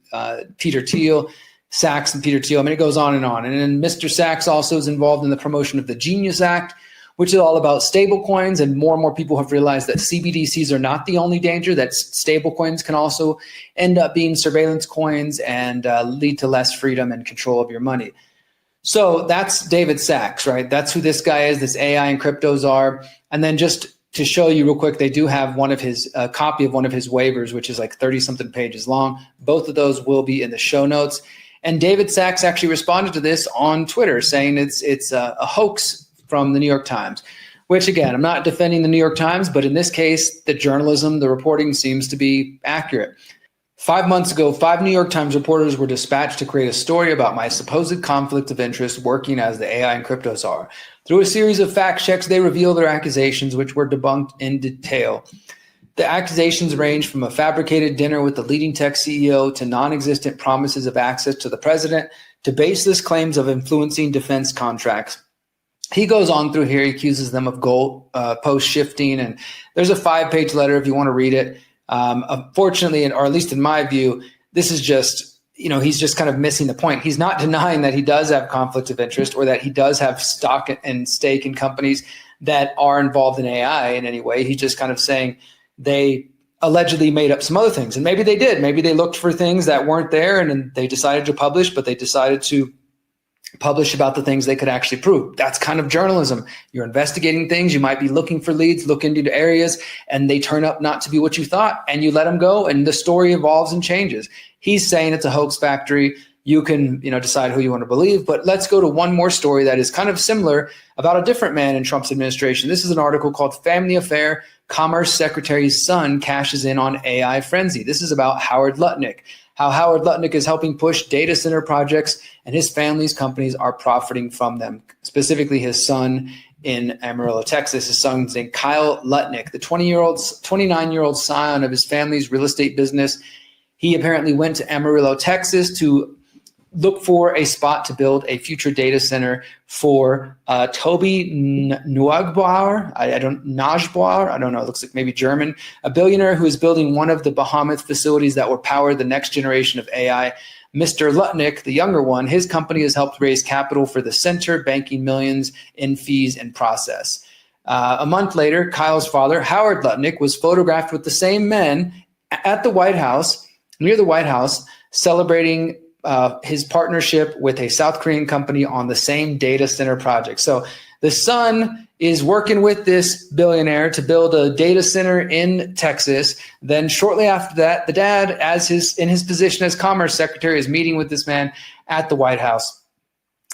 S1: Peter Thiel, Sachs and Peter Thiel. I mean, it goes on. And then Mr. Sachs also is involved in the promotion of the Genius Act, which is all about stable coins. And more people have realized that CBDCs are not the only danger, that stable coins can also end up being surveillance coins and lead to less freedom and control of your money. So that's David Sachs, right? That's who this guy is, this AI and cryptos are. And then just to show you real quick, they do have one of his copy of one of his waivers, which is like 30 something pages long. Both of those will be in the show notes. And David Sachs actually responded to this on Twitter, saying it's a hoax from the New York Times, which, again, I'm not defending the New York Times, but in this case, the journalism, the reporting seems to be accurate. 5 months ago, 5 New York Times reporters were dispatched to create a story about my supposed conflict of interest working as the AI and crypto czar. Through a series of fact checks, they revealed their accusations, which were debunked in detail. The accusations range from a fabricated dinner with the leading tech CEO to non-existent promises of access to the president to baseless claims of influencing defense contracts. He goes on through here. He accuses them of goal post shifting, and there's a 5-page letter if you want to read it. Unfortunately, or at least in my view, this is just, he's just kind of missing the point. He's not denying that he does have conflict of interest or that he does have stock and stake in companies that are involved in AI in any way. He's just kind of saying they allegedly made up some other things, and maybe they did. Maybe they looked for things that weren't there, and they decided to publish, but they decided to publish about the things they could actually prove. That's kind of journalism. You're investigating things. You might be looking for leads, look into areas, and they turn up not to be what you thought, and you let them go, and the story evolves and changes. He's saying it's a hoax factory. You can, decide who you want to believe. But let's go to one more story that is kind of similar about a different man in Trump's administration. This is an article called Family Affair, Commerce Secretary's Son Cashes in on AI Frenzy. This is about Howard Lutnick. how Howard Lutnick is helping push data center projects and his family's companies are profiting from them, specifically his son in Amarillo, Texas. His son's named Kyle Lutnick, the 29-year-old scion of his family's real estate business. He apparently went to Amarillo, Texas to look for a spot to build a future data center for Toby Neugebauer. I don't know. It looks like maybe German, a billionaire who is building one of the behemoth facilities that will power the next generation of AI. Mr. Lutnick, the younger one, his company has helped raise capital for the center, banking millions in fees and process. A month later, Kyle's father, Howard Lutnick, was photographed with the same men at the White House, near the White House, celebrating his partnership with a South Korean company on the same data center project. So the son is working with this billionaire to build a data center in Texas. Then shortly after that, the dad, in his position as Commerce Secretary, is meeting with this man at the White House.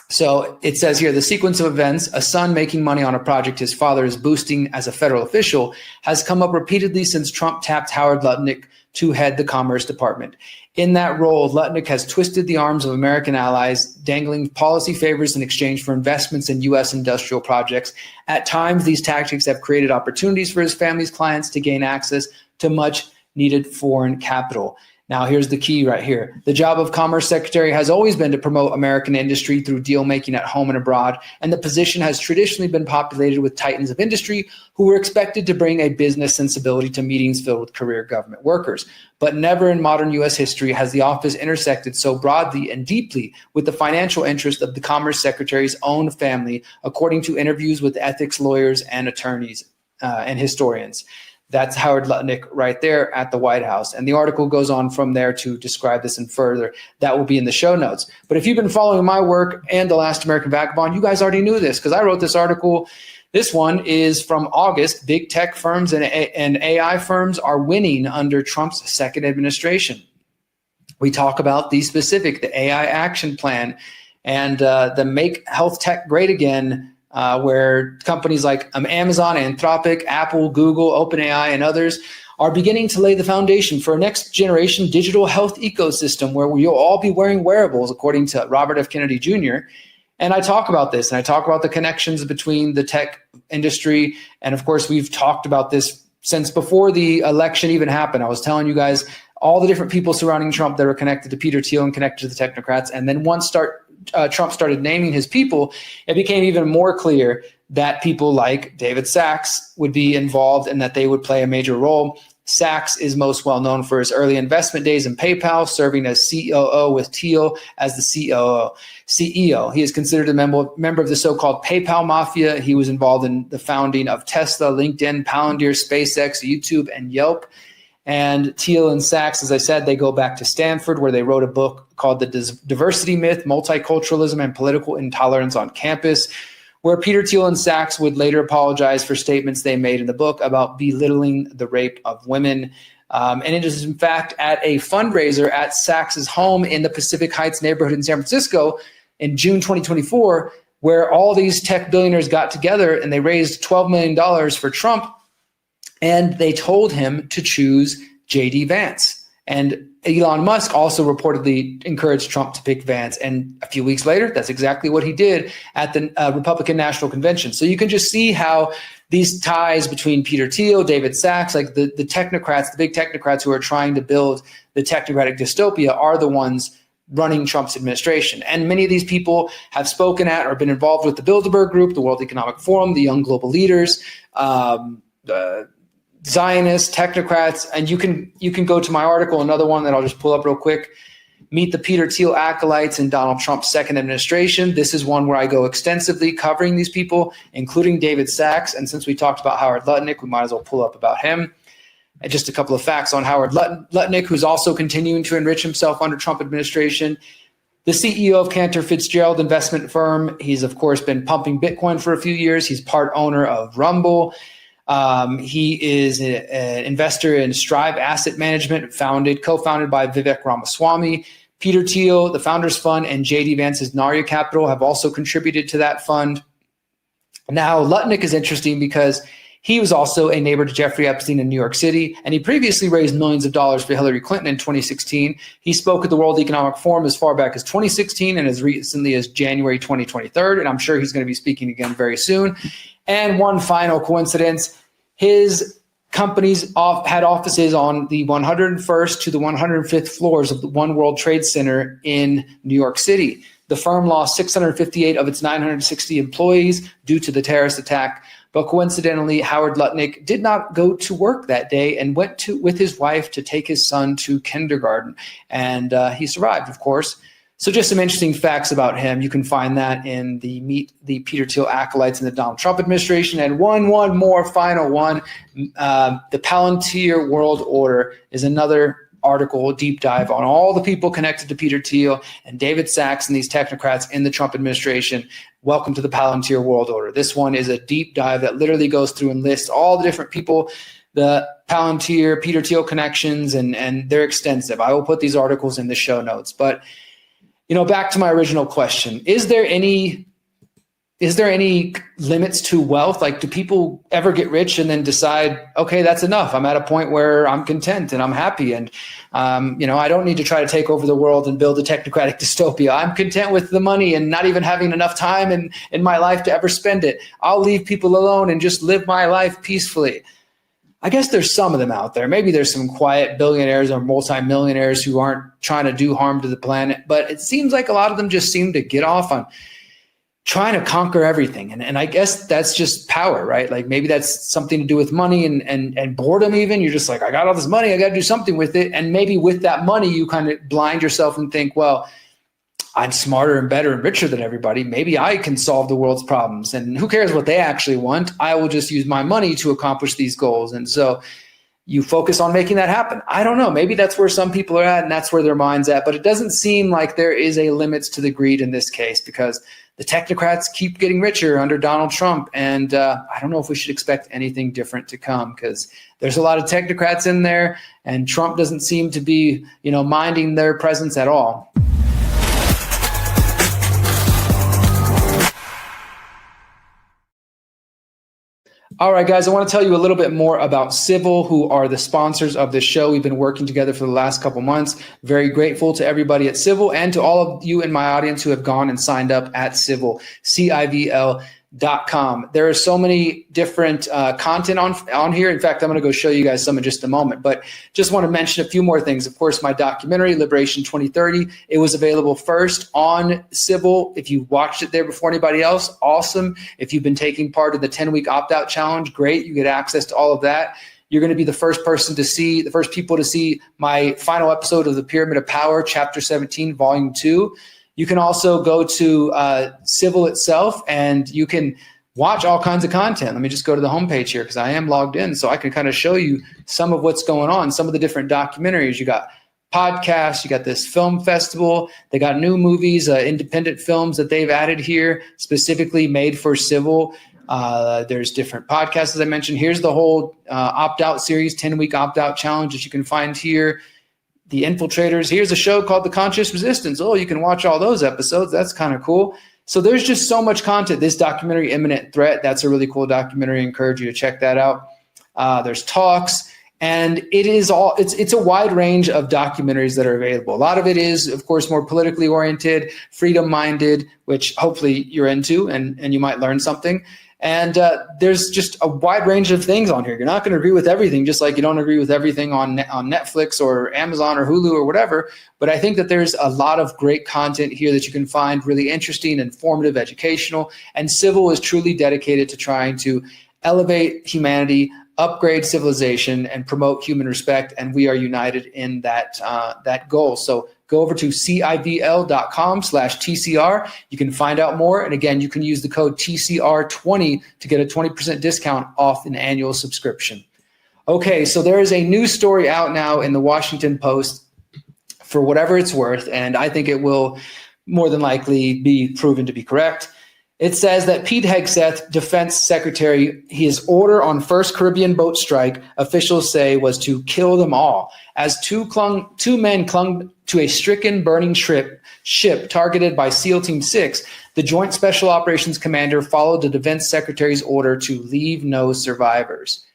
S1: So it says here, the sequence of events, a son making money on a project his father is boosting as a federal official, has come up repeatedly since Trump tapped Howard Lutnick to head the Commerce Department. In that role, Lutnick has twisted the arms of American allies, dangling policy favors in exchange for investments in U.S. industrial projects. At times, these tactics have created opportunities for his family's clients to gain access to much-needed foreign capital. Now, here's the key right here. The job of Commerce Secretary has always been to promote American industry through deal making at home and abroad, and the position has traditionally been populated with titans of industry who were expected to bring a business sensibility to meetings filled with career government workers. But never in modern U.S. history has the office intersected so broadly and deeply with the financial interest of the Commerce Secretary's own family, according to interviews with ethics lawyers and attorneys and historians. That's Howard Lutnick right there at the White House. And the article goes on from there to describe this and further. That will be in the show notes. But if you've been following my work and The Last American Vagabond, you guys already knew this because I wrote this article. This one is from August. Big tech firms and AI firms are winning under Trump's second administration. We talk about the AI action plan and the Make Health Tech Great Again, where companies like Amazon, Anthropic, Apple, Google, OpenAI, and others are beginning to lay the foundation for a next generation digital health ecosystem where you'll all be wearing wearables, according to Robert F. Kennedy Jr. And I talk about this, and I talk about the connections between the tech industry. And of course, we've talked about this since before the election even happened. I was telling you guys all the different people surrounding Trump that are connected to Peter Thiel and connected to the Technocrats. And then once Trump started naming his people, it became even more clear that people like David Sachs would be involved and that they would play a major role. Sachs is most well known for his early investment days in PayPal, serving as COO with Thiel as the CEO. He is considered a member of the so-called PayPal mafia. He was involved in the founding of Tesla, LinkedIn, Palantir, SpaceX, YouTube, and Yelp. And Thiel and Sachs, as I said, they go back to Stanford, where they wrote a book called The Diversity Myth, Multiculturalism, and Political Intolerance on Campus, where Peter Thiel and Sachs would later apologize for statements they made in the book about belittling the rape of women. And it is, in fact, at a fundraiser at Sachs's home in the Pacific Heights neighborhood in San Francisco in June 2024, where all these tech billionaires got together and they raised $12 million for Trump. And they told him to choose J.D. Vance. And Elon Musk also reportedly encouraged Trump to pick Vance. And a few weeks later, that's exactly what he did at the Republican National Convention. So you can just see how these ties between Peter Thiel, David Sachs, like the technocrats, the big technocrats who are trying to build the technocratic dystopia are the ones running Trump's administration. And many of these people have spoken at or been involved with the Bilderberg Group, the World Economic Forum, the Young Global Leaders, Zionists, technocrats, and you can go to my article, another one that I'll just pull up real quick, Meet the Peter Thiel Acolytes in Donald Trump's second administration. This is one where I go extensively covering these people, including David Sachs. And since we talked about Howard Lutnick, we might as well pull up about him. And just a couple of facts on Howard Lutnick, who's also continuing to enrich himself under Trump administration. The CEO of Cantor Fitzgerald investment firm. He's, of course, been pumping Bitcoin for a few years. He's part owner of Rumble. He is an investor in Strive Asset Management, co-founded by Vivek Ramaswamy. Peter Thiel, the Founders Fund, and J.D. Vance's Narya Capital have also contributed to that fund. Now, Lutnick is interesting because He was also a neighbor to Jeffrey Epstein in New York City, and he previously raised millions of dollars for Hillary Clinton in 2016. He spoke at the World Economic Forum as far back as 2016 and as recently as January 2023, and I'm sure he's going to be speaking again very soon. And one final coincidence, his companies had offices on the 101st to the 105th floors of the One World Trade Center in New York City. The firm lost 658 of its 960 employees due to the terrorist attack. But coincidentally, Howard Lutnick did not go to work that day and went with his wife to take his son to kindergarten. And he survived, of course. So just some interesting facts about him. You can find that in the Meet the Peter Thiel Acolytes in the Donald Trump administration. And one more final one. The Palantir World Order is another article, deep dive on all the people connected to Peter Thiel and David Sachs and these technocrats in the Trump administration. Welcome to the Palantir World Order. This one is a deep dive that literally goes through and lists all the different people, the Palantir, Peter Thiel connections, and they're extensive. I will put these articles in the show notes. But, back to my original question, is there any limits to wealth? Like, do people ever get rich and then decide, okay, that's enough. I'm at a point where I'm content and I'm happy. And, I don't need to try to take over the world and build a technocratic dystopia. I'm content with the money and not even having enough time in my life to ever spend it. I'll leave people alone and just live my life peacefully. I guess there's some of them out there. Maybe there's some quiet billionaires or multimillionaires who aren't trying to do harm to the planet. But it seems like a lot of them just seem to get off on trying to conquer everything. And I guess that's just power, right? Like maybe that's something to do with money and boredom even. You're just like, I got all this money, I got to do something with it. And maybe with that money, you kind of blind yourself and think, well, I'm smarter and better and richer than everybody. Maybe I can solve the world's problems. And who cares what they actually want? I will just use my money to accomplish these goals. And so you focus on making that happen. I don't know. Maybe that's where some people are at and that's where their mind's at. But it doesn't seem like there is a limit to the greed in this case because the technocrats keep getting richer under Donald Trump. And I don't know if we should expect anything different to come because there's a lot of technocrats in there and Trump doesn't seem to be, minding their presence at all. All right, guys, I want to tell you a little bit more about Civil, who are the sponsors of this show. We've been working together for the last couple months. Very grateful to everybody at Civil and to all of you in my audience who have gone and signed up at Civil, CIVL.com. There are so many different content on here. In fact, I'm going to go show you guys some in just a moment, but just want to mention a few more things. Of course, my documentary, Liberation 2030, it was available first on Civil. If you watched it there before anybody else, awesome. If you've been taking part of the 10-week opt-out challenge, great. You get access to all of that. You're going to be the first people to see my final episode of The Pyramid of Power, Chapter 17, Volume 2. You can also go to Civil itself and you can watch all kinds of content. Let me just go to the homepage here because I am logged in so I can kind of show you some of what's going on, some of the different documentaries. You got podcasts, you got this film festival, they got new movies, independent films that they've added here specifically made for Civil. There's different podcasts, as I mentioned. Here's the whole opt-out series, 10-week opt-out challenge that you can find here. The Infiltrators. Here's a show called The Conscious Resistance. Oh, you can watch all those episodes. That's kind of cool. So there's just so much content. This documentary, Imminent Threat, that's a really cool documentary. I encourage you to check that out. There's talks, and it's a wide range of documentaries that are available. A lot of it is, of course, more politically oriented, freedom-minded, which hopefully you're into and you might learn something. And there's just a wide range of things on here. You're not going to agree with everything, just like you don't agree with everything on Netflix or Amazon or Hulu or whatever. But I think that there's a lot of great content here that you can find really interesting, informative, educational. And Civil is truly dedicated to trying to elevate humanity, upgrade civilization, and promote human respect. And we are united in that goal. So go over to civl.com/TCR. You can find out more. And again, you can use the code TCR20 to get a 20% discount off an annual subscription. Okay, so there is a new story out now in the Washington Post for whatever it's worth, and I think it will more than likely be proven to be correct. It says that Pete Hegseth, Defense Secretary, his order on first Caribbean boat strike, officials say, was to kill them all. As two men clung to a stricken, burning ship targeted by SEAL Team 6, the Joint Special Operations Commander followed the Defense Secretary's order to leave no survivors.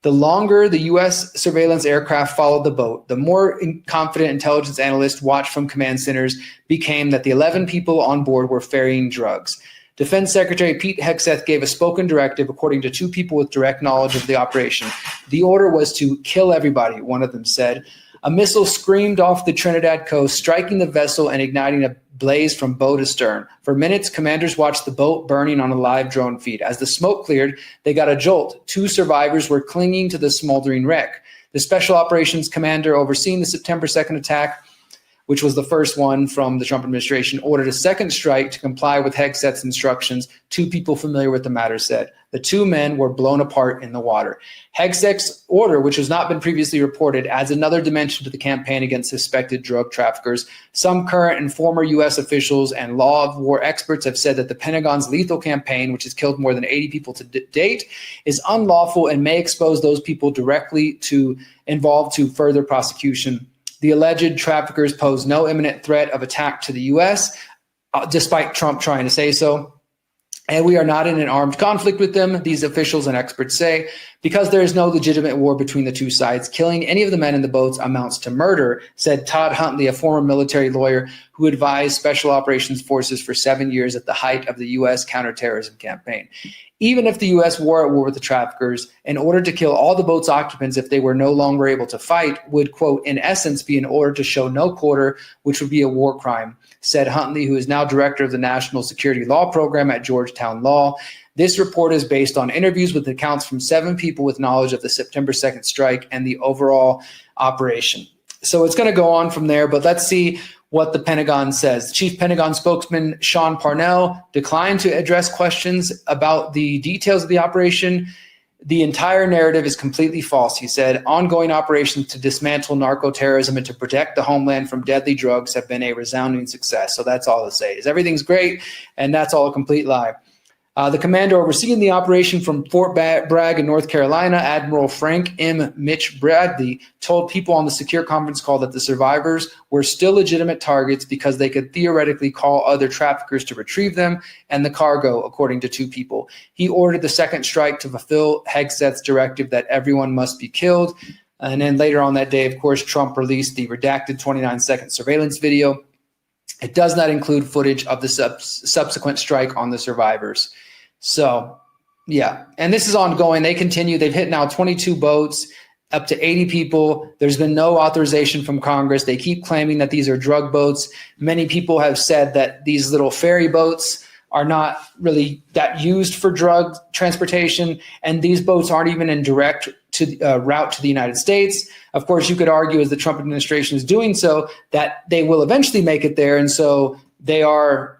S1: The longer the U.S. surveillance aircraft followed the boat, the more confident intelligence analysts watched from command centers became that the 11 people on board were ferrying drugs. Defense Secretary Pete Hegseth gave a spoken directive, according to two people with direct knowledge of the operation. The order was to kill everybody, one of them said. A missile screamed off the Trinidad coast, striking the vessel and igniting a blaze from bow to stern. For minutes, commanders watched the boat burning on a live drone feed. As the smoke cleared, they got a jolt. Two survivors were clinging to the smoldering wreck. The Special Operations Commander overseeing the September 2nd attack, which was the first one from the Trump administration, ordered a second strike to comply with Hegseth's instructions, two people familiar with the matter said. The two men were blown apart in the water. Hegseth's order, which has not been previously reported, adds another dimension to the campaign against suspected drug traffickers. Some current and former U.S. officials and law of war experts have said that the Pentagon's lethal campaign, which has killed more than 80 people to date, is unlawful and may expose those people directly involved to further prosecution. The alleged traffickers pose no imminent threat of attack to the U.S., despite Trump trying to say so. And we are not in an armed conflict with them, these officials and experts say, because there is no legitimate war between the two sides. Killing any of the men in the boats amounts to murder, said Todd Huntley, a former military lawyer who advised Special Operations Forces for 7 years at the height of the U.S. counterterrorism campaign. Even if the U.S. were at war with the traffickers, in order to kill all the boat's occupants if they were no longer able to fight, would, quote, in essence be an order to show no quarter, which would be a war crime, said Huntley, who is now director of the National Security Law Program at Georgetown Law. This report is based on interviews with accounts from 7 people with knowledge of the September 2nd strike and the overall operation. So it's going to go on from there, but let's see what the Pentagon says. Chief Pentagon spokesman Sean Parnell declined to address questions about the details of the operation. The entire narrative is completely false, he said. Ongoing operations to dismantle narco-terrorism and to protect the homeland from deadly drugs have been a resounding success. So that's all to say is everything's great, and that's all a complete lie. The commander overseeing the operation from Fort Bragg in North Carolina, Admiral Frank M. Mitch Bradley, told people on the secure conference call that the survivors were still legitimate targets because they could theoretically call other traffickers to retrieve them and the cargo, according to two people. He ordered the second strike to fulfill Hegseth's directive that everyone must be killed. And then later on that day, of course, Trump released the redacted 29-second surveillance video. It does not include footage of the subsequent strike on the survivors. So, yeah, and this is ongoing. They continue. They've hit now 22 boats, up to 80 people. There's been no authorization from Congress. They keep claiming that these are drug boats. Many people have said that these little ferry boats are not really that used for drug transportation, and these boats aren't even in direct route to the United States. Of course, you could argue, as the Trump administration is doing so, that they will eventually make it there, and so they are,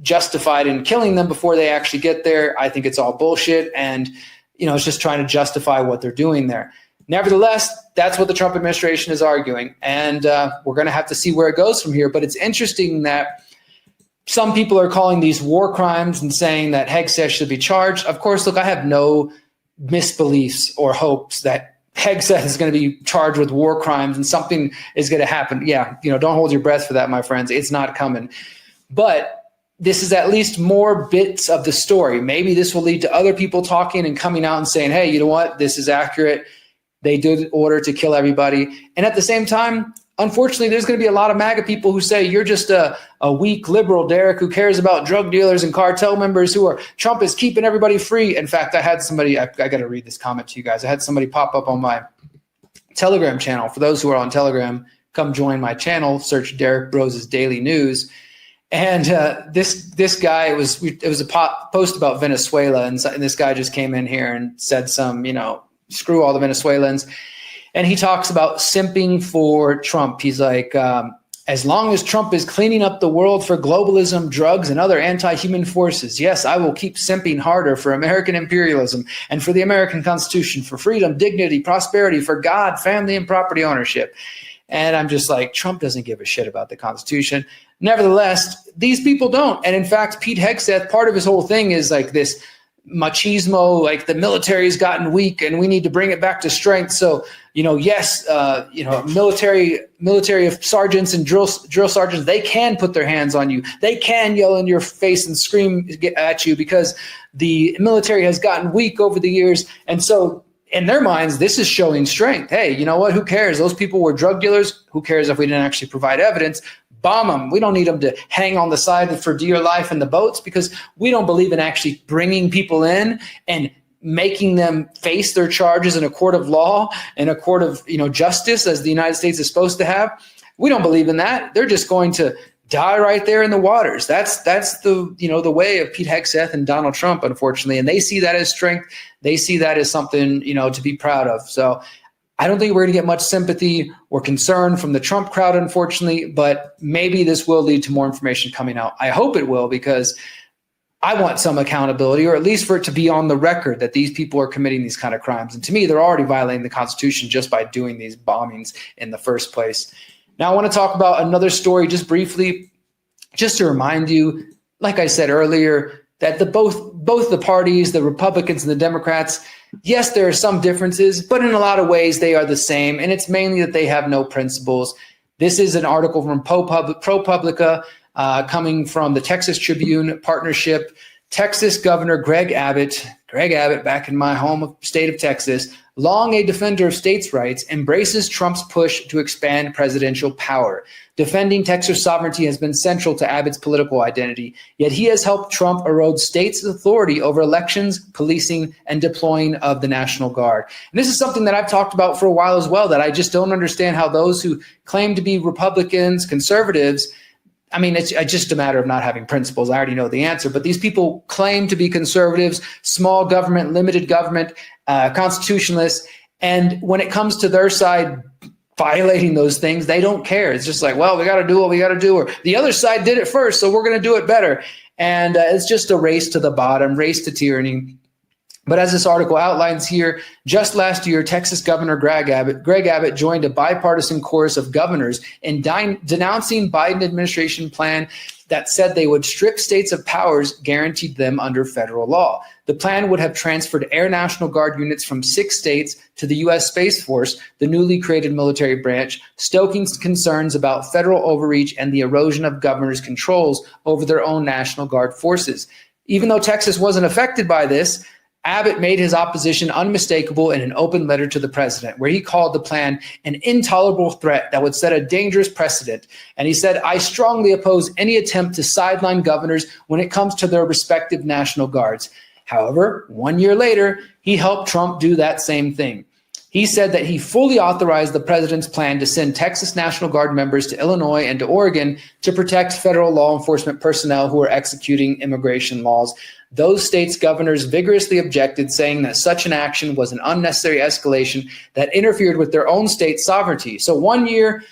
S1: justified in killing them before they actually get there. I think it's all bullshit, and it's just trying to justify what they're doing there. Nevertheless, that's what the Trump administration is arguing, and we're going to have to see where it goes from here. But it's interesting that some people are calling these war crimes and saying that Hegseth should be charged. Of course, look, I have no misbeliefs or hopes that Hegseth is going to be charged with war crimes and something is going to happen. Yeah, don't hold your breath for that, my friends. It's not coming. But this is at least more bits of the story. Maybe this will lead to other people talking and coming out and saying, hey, you know what? This is accurate. They did order to kill everybody. And at the same time, unfortunately, there's going to be a lot of MAGA people who say you're just a weak liberal, Derrick, who cares about drug dealers and cartel members Trump is keeping everybody free. In fact, I had somebody, I got to read this comment to you guys. I had somebody pop up on my Telegram channel. For those who are on Telegram, come join my channel, search Derrick Broze's Daily News. And this guy, it was a post about Venezuela, and this guy just came in here and said some, screw all the Venezuelans. And he talks about simping for Trump. He's like, as long as Trump is cleaning up the world for globalism, drugs, and other anti-human forces, yes, I will keep simping harder for American imperialism and for the American Constitution, for freedom, dignity, prosperity, for God, family, and property ownership. And I'm just like, Trump doesn't give a shit about the Constitution. Nevertheless, these people don't. And in fact, Pete Hegseth, part of his whole thing is like this machismo, like the military's gotten weak and we need to bring it back to strength. So, yes, military of sergeants and drill sergeants, they can put their hands on you. They can yell in your face and scream at you because the military has gotten weak over the years. And so in their minds, this is showing strength. Hey, you know what? Who cares? Those people were drug dealers. Who cares if we didn't actually provide evidence? Bomb them. We don't need them to hang on the side for dear life in the boats because we don't believe in actually bringing people in and making them face their charges in a court of law and a court of justice as the United States is supposed to have. We don't believe in that. They're just going to die right there in the waters. That's the the way of Pete Hegseth and Donald Trump, unfortunately, and they see that as strength. They see that as something to be proud of. So I don't think we're going to get much sympathy or concern from the Trump crowd, unfortunately, but maybe this will lead to more information coming out. I hope it will, because I want some accountability, or at least for it to be on the record that these people are committing these kind of crimes. And to me, they're already violating the Constitution just by doing these bombings in the first place. Now, I want to talk about another story just briefly, just to remind you, like I said earlier, that both the parties, the Republicans and the Democrats, yes, there are some differences, but in a lot of ways they are the same. And it's mainly that they have no principles. This is an article from ProPublica coming from the Texas Tribune Partnership. Texas Governor Greg Abbott, back in my home state of Texas, long a defender of states' rights, embraces Trump's push to expand presidential power. Defending Texas sovereignty has been central to Abbott's political identity, yet he has helped Trump erode states' authority over elections, policing, and deploying of the National Guard. And this is something that I've talked about for a while as well, that I just don't understand how those who claim to be Republicans, conservatives, I mean, it's just a matter of not having principles. I already know the answer, but these people claim to be conservatives, small government, limited government, constitutionalists. And when it comes to their side violating those things, they don't care. It's just like, well, we got to do what we got to do, or the other side did it first, so we're going to do it better. And it's just a race to the bottom, race to tyranny. But as this article outlines here, just last year, Texas Governor Greg Abbott joined a bipartisan chorus of governors in denouncing Biden administration plan that said they would strip states of powers guaranteed them under federal law. The plan would have transferred Air National Guard units from 6 states to the U.S. Space Force, the newly created military branch, stoking concerns about federal overreach and the erosion of governors' controls over their own National Guard forces. Even though Texas wasn't affected by this, Abbott made his opposition unmistakable in an open letter to the president, where he called the plan an intolerable threat that would set a dangerous precedent. And he said, I strongly oppose any attempt to sideline governors when it comes to their respective National Guards. However, 1 year later, he helped Trump do that same thing. He said that he fully authorized the president's plan to send Texas National Guard members to Illinois and to Oregon to protect federal law enforcement personnel who are executing immigration laws. Those states' governors vigorously objected, saying that such an action was an unnecessary escalation that interfered with their own state sovereignty. So 1 year,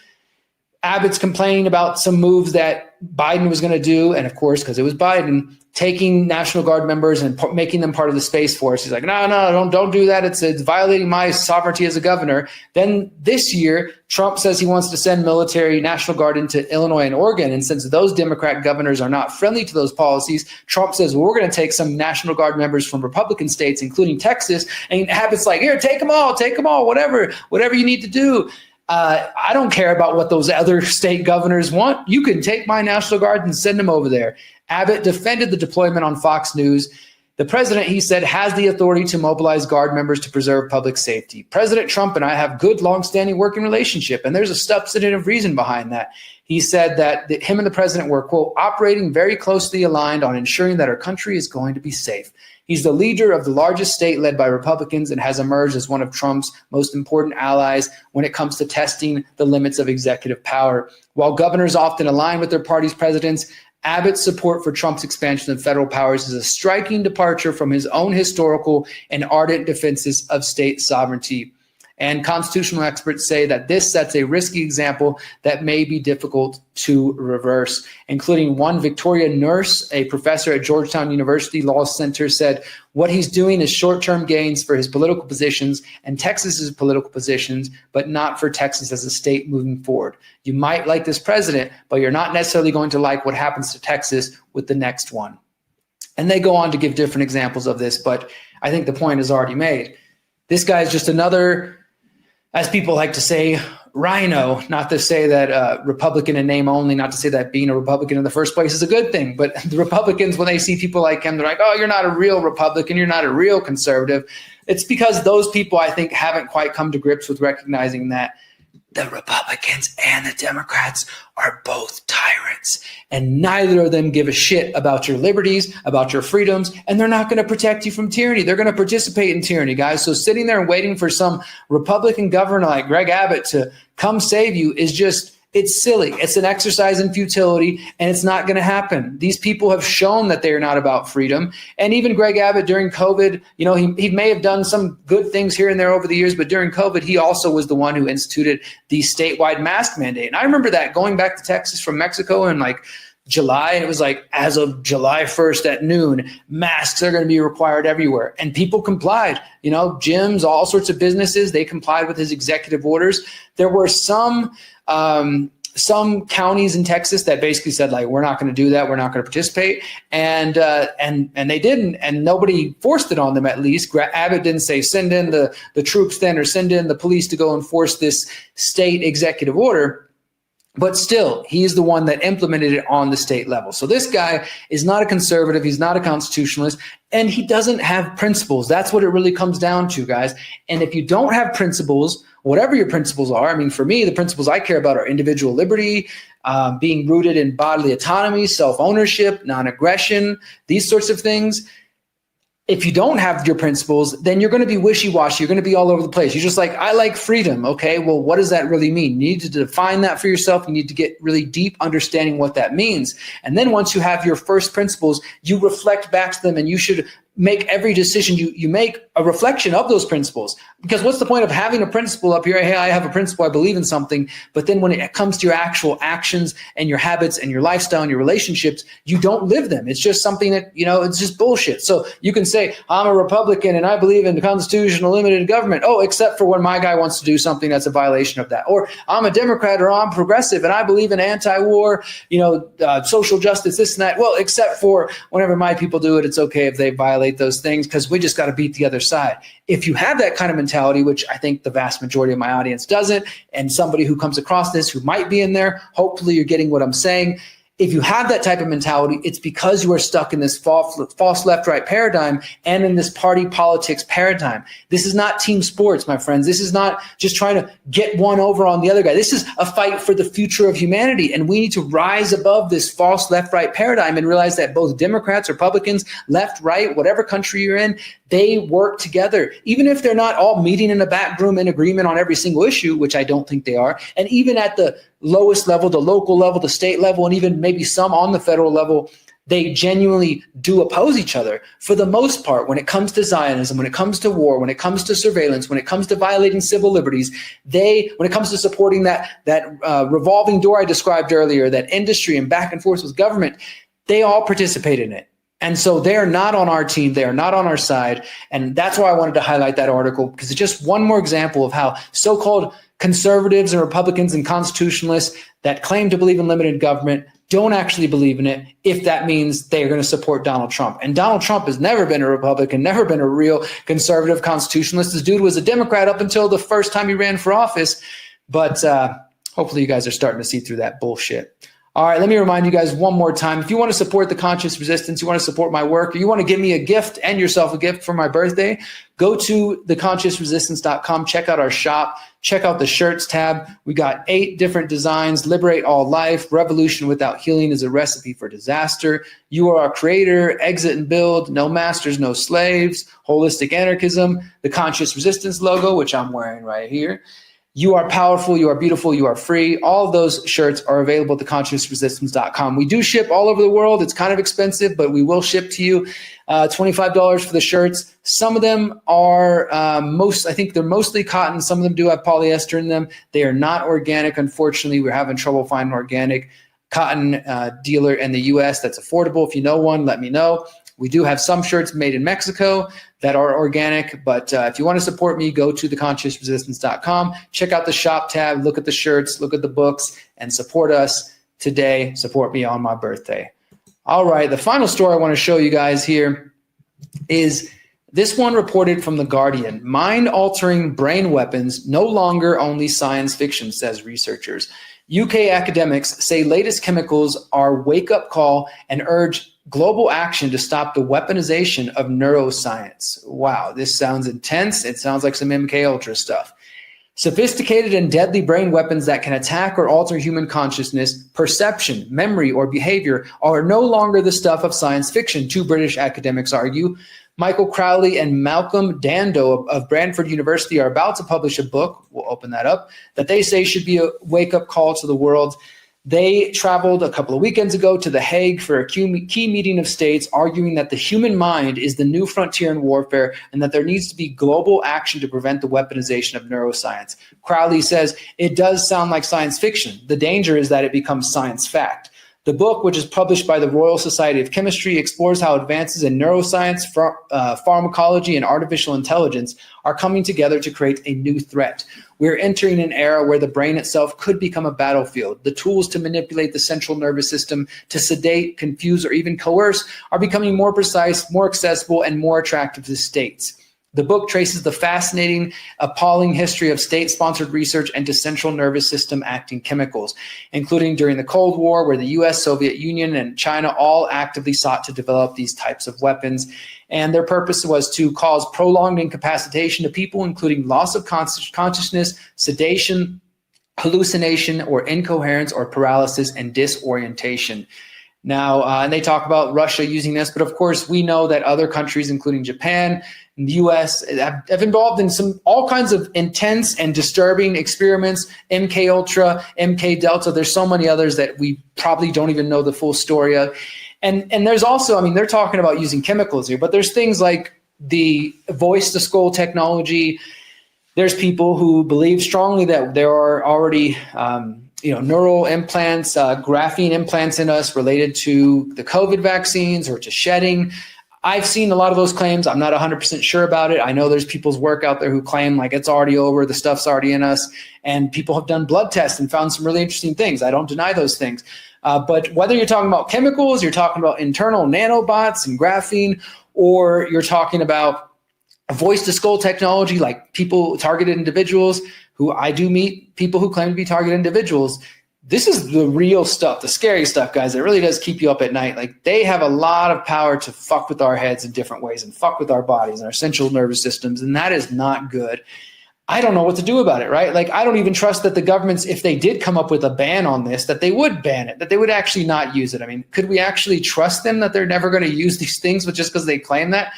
S1: Abbott's complaining about some moves that Biden was going to do. And of course, because it was Biden, taking National Guard members and making them part of the Space Force. He's like, no, don't do that. It's violating my sovereignty as a governor. Then this year, Trump says he wants to send military National Guard into Illinois and Oregon. And since those Democrat governors are not friendly to those policies, Trump says, well, we're going to take some National Guard members from Republican states, including Texas. And Abbott's like, here, take them all, whatever you need to do. I don't care about what those other state governors want. You can take my National Guard and send them over there. Abbott defended the deployment on Fox News. The president, he said, has the authority to mobilize Guard members to preserve public safety. President Trump and I have good, longstanding working relationship, and there's a substantive reason behind that. He said that him and the president were, quote, operating very closely aligned on ensuring that our country is going to be safe. He's the leader of the largest state led by Republicans and has emerged as one of Trump's most important allies when it comes to testing the limits of executive power. While governors often align with their party's presidents, Abbott's support for Trump's expansion of federal powers is a striking departure from his own historical and ardent defenses of state sovereignty. And constitutional experts say that this sets a risky example that may be difficult to reverse, including one Victoria Nurse, a professor at Georgetown University Law Center, said, what he's doing is short-term gains for his political positions and Texas's political positions, but not for Texas as a state moving forward. You might like this president, but you're not necessarily going to like what happens to Texas with the next one. And they go on to give different examples of this, but I think the point is already made. This guy is just another, as people like to say, rhino, not to say that Republican in name only, not to say that being a Republican in the first place is a good thing, but the Republicans, when they see people like him, they're like, oh, you're not a real Republican, you're not a real conservative. It's because those people, I think, haven't quite come to grips with recognizing that the Republicans and the Democrats are both tyrants, and neither of them give a shit about your liberties, about your freedoms, and they're not going to protect you from tyranny. They're going to participate in tyranny, guys. So sitting there and waiting for some Republican governor like Greg Abbott to come save you is just, it's silly. It's an exercise in futility, and it's not going to happen. These people have shown that they are not about freedom. And even Greg Abbott during COVID, he may have done some good things here and there over the years, but during COVID, he also was the one who instituted the statewide mask mandate. And I remember that going back to Texas from Mexico in like July, and it was like, as of July 1st at noon, masks are going to be required everywhere. And people complied, gyms, all sorts of businesses, they complied with his executive orders. There were some counties in Texas that basically said, like, we're not going to do that. We're not going to participate. And they didn't, and nobody forced it on them. At least Abbott didn't say, send in the troops then, or send in the police to go enforce this state executive order. But still, he's the one that implemented it on the state level. So this guy is not a conservative. He's not a constitutionalist, and he doesn't have principles. That's what it really comes down to, guys. And if you don't have principles, whatever your principles are, I mean, for me, the principles I care about are individual liberty, being rooted in bodily autonomy, self-ownership, non-aggression, these sorts of things. If you don't have your principles, then you're going to be wishy-washy. You're going to be all over the place. You're just like, I like freedom. Okay, well, what does that really mean? You need to define that for yourself. You need to get really deep understanding what that means. And then once you have your first principles, you reflect back to them, and you should make every decision you make a reflection of those principles. Because what's the point of having a principle up here? Hey, I have a principle, I believe in something. But then when it comes to your actual actions and your habits and your lifestyle and your relationships, you don't live them. It's just something that, it's just bullshit. So you can say, I'm a Republican and I believe in the constitutional limited government. Oh, except for when my guy wants to do something that's a violation of that. Or I'm a Democrat or I'm progressive and I believe in anti-war, social justice, this and that. Well, except for whenever my people do it, it's okay if they violate those things, because we just got to beat the other side. If you have that kind of mentality, which I think the vast majority of my audience doesn't, and somebody who comes across this who might be in there, hopefully you're getting what I'm saying. If you have that type of mentality, it's because you are stuck in this false left-right paradigm and in this party politics paradigm. This is not team sports, my friends. This is not just trying to get one over on the other guy. This is a fight for the future of humanity, and we need to rise above this false left-right paradigm and realize that both Democrats, Republicans, left, right, whatever country you're in, they work together. Even if they're not all meeting in a back room in agreement on every single issue, which I don't think they are, and even at the lowest level, the local level, the state level, and even maybe some on the federal level, they genuinely do oppose each other. For the most part, when it comes to Zionism, when it comes to war, when it comes to surveillance, when it comes to violating civil liberties, when it comes to supporting that revolving door I described earlier, that industry and back and forth with government, they all participate in it. And so they are not on our team. They are not on our side. And that's why I wanted to highlight that article, because it's just one more example of how so-called conservatives and Republicans and constitutionalists that claim to believe in limited government don't actually believe in it, if that means they are going to support Donald Trump. And Donald Trump has never been a Republican, never been a real conservative constitutionalist. This dude was a Democrat up until the first time he ran for office. But hopefully you guys are starting to see through that bullshit. All right, let me remind you guys one more time. If you want to support the Conscious Resistance, you want to support my work, or you want to give me a gift and yourself a gift for my birthday, go to theconsciousresistance.com, check out our shop, check out the shirts tab. We got 8 different designs: Liberate All Life, Revolution Without Healing is a Recipe for Disaster, You Are Our Creator, Exit and Build, No Masters, No Slaves, Holistic Anarchism, the Conscious Resistance logo, which I'm wearing right here. You are powerful, you are beautiful, you are free. All of those shirts are available at theconsciousresistance.com. We do ship all over the world. It's kind of expensive, but we will ship to you. $25 for the shirts. Some of them are I think they're mostly cotton. Some of them do have polyester in them. They are not organic. Unfortunately, we're having trouble finding organic cotton dealer in the US that's affordable. If you know one, let me know. We do have some shirts made in Mexico that are organic, but if you want to support me, go to theconsciousresistance.com, check out the shop tab, look at the shirts, look at the books, and support us today. Support me on my birthday. All right, the final story I want to show you guys here is this one reported from The Guardian. Mind-altering brain weapons no longer only science fiction, says researchers. UK academics say latest chemicals are wake-up call and urge global action to stop the weaponization of neuroscience. Wow, this sounds intense. It sounds like some MK Ultra stuff. Sophisticated and deadly brain weapons that can attack or alter human consciousness, perception, memory, or behavior are no longer the stuff of science fiction, two British academics argue. Michael Crowley and Malcolm Dando of Brantford University are about to publish a book, we'll open that up, that they say should be a wake-up call to the world. They traveled a couple of weekends ago to The Hague for a key meeting of states, arguing that the human mind is the new frontier in warfare and that there needs to be global action to prevent the weaponization of neuroscience. Crowley says, it does sound like science fiction. The danger is that it becomes science fact. The book, which is published by the Royal Society of Chemistry, explores how advances in neuroscience, pharmacology, and artificial intelligence are coming together to create a new threat. We're entering an era where the brain itself could become a battlefield. The tools to manipulate the central nervous system, to sedate, confuse, or even coerce are becoming more precise, more accessible, and more attractive to states. The book traces the fascinating, appalling history of state-sponsored research into central nervous system acting chemicals, including during the Cold War, where the US, Soviet Union, and China all actively sought to develop these types of weapons. And their purpose was to cause prolonged incapacitation to people, including loss of consciousness, sedation, hallucination, or incoherence, or paralysis and disorientation. Now, and they talk about Russia using this, but of course we know that other countries, including Japan and the US, have involved in all kinds of intense and disturbing experiments, MK Ultra, MK Delta. There's so many others that we probably don't even know the full story of. And there's also, I mean, they're talking about using chemicals here, but there's things like the voice-to-skull technology. There's people who believe strongly that there are already neural implants, graphene implants in us related to the COVID vaccines or to shedding. I've seen a lot of those claims. I'm not 100% sure about it. I know there's people's work out there who claim like it's already over, the stuff's already in us, and people have done blood tests and found some really interesting things. I don't deny those things. But whether you're talking about chemicals, you're talking about internal nanobots and graphene, or you're talking about voice-to-skull technology, like people, targeted individuals, who I do meet people who claim to be targeted individuals. This is the real stuff, the scary stuff, guys. It really does keep you up at night. Like, they have a lot of power to fuck with our heads in different ways and fuck with our bodies and our central nervous systems, and that is not good. I don't know what to do about it, right? Like, I don't even trust that the governments, if they did come up with a ban on this, that they would ban it, that they would actually not use it. I mean, could we actually trust them that they're never going to use these things just because they claim that?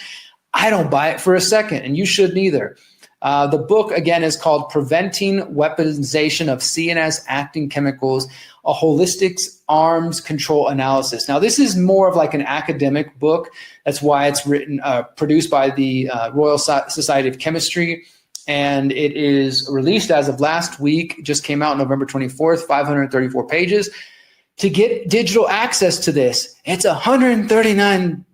S1: I don't buy it for a second, and you shouldn't either. The book, again, is called Preventing Weaponization of CNS Acting Chemicals, a Holistic Arms Control Analysis. Now, this is more of like an academic book. That's why it's written, produced by the Royal Society of Chemistry. And it is released as of last week, just came out November 24th, 534 pages. To get digital access to this, it's 139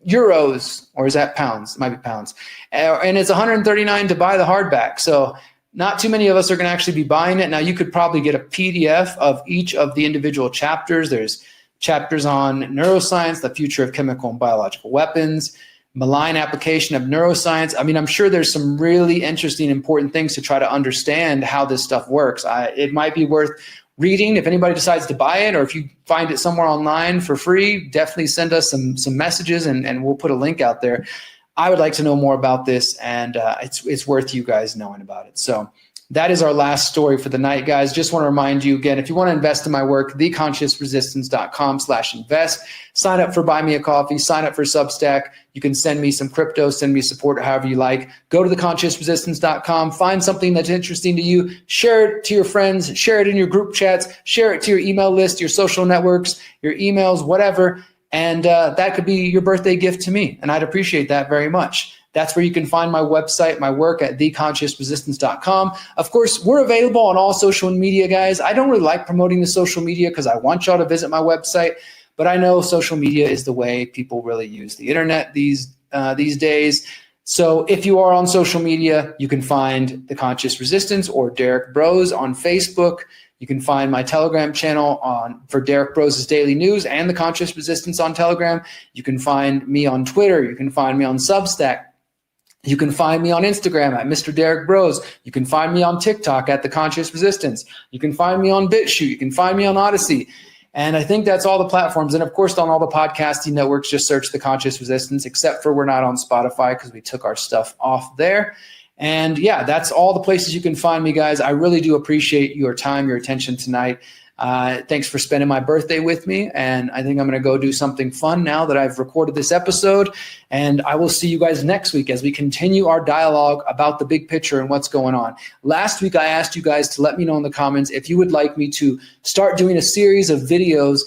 S1: euros, or is that pounds? It might be pounds. And it's 139 to buy the hardback. So not too many of us are going to actually be buying it. Now, you could probably get a PDF of each of the individual chapters. There's chapters on neuroscience, the future of chemical and biological weapons, malign application of neuroscience. I mean, I'm sure there's some really interesting, important things to try to understand how this stuff works. It might be worth reading if anybody decides to buy it, or if you find it somewhere online for free, definitely send us some messages and we'll put a link out there. I would like to know more about this, and it's worth you guys knowing about it. So that is our last story for the night, guys. Just want to remind you again, if you want to invest in my work, theconsciousresistance.com/invest. Sign up for Buy Me a Coffee, sign up for Substack. You can send me some crypto, send me support, however you like. Go to theconsciousresistance.com, find something that's interesting to you, share it to your friends, share it in your group chats, share it to your email list, your social networks, your emails, whatever. And that could be your birthday gift to me. And I'd appreciate that very much. That's where you can find my website, my work at theconsciousresistance.com. Of course, we're available on all social media, guys. I don't really like promoting the social media because I want y'all to visit my website, but I know social media is the way people really use the internet these days. So if you are on social media, you can find The Conscious Resistance or Derrick Broze on Facebook. You can find my Telegram channel for Derrick Broze's Daily News and The Conscious Resistance on Telegram. You can find me on Twitter. You can find me on Substack. You can find me on Instagram at Mr. Derrick Broze. You can find me on TikTok at The Conscious Resistance. You can find me on BitChute. You can find me on Odyssey. And I think that's all the platforms. And of course, on all the podcasting networks, just search The Conscious Resistance, except for we're not on Spotify because we took our stuff off there. And yeah, that's all the places you can find me, guys. I really do appreciate your time, your attention tonight. Thanks for spending my birthday with me. And I think I'm going to go do something fun now that I've recorded this episode. And I will see you guys next week as we continue our dialogue about the big picture and what's going on. Last week, I asked you guys to let me know in the comments if you would like me to start doing a series of videos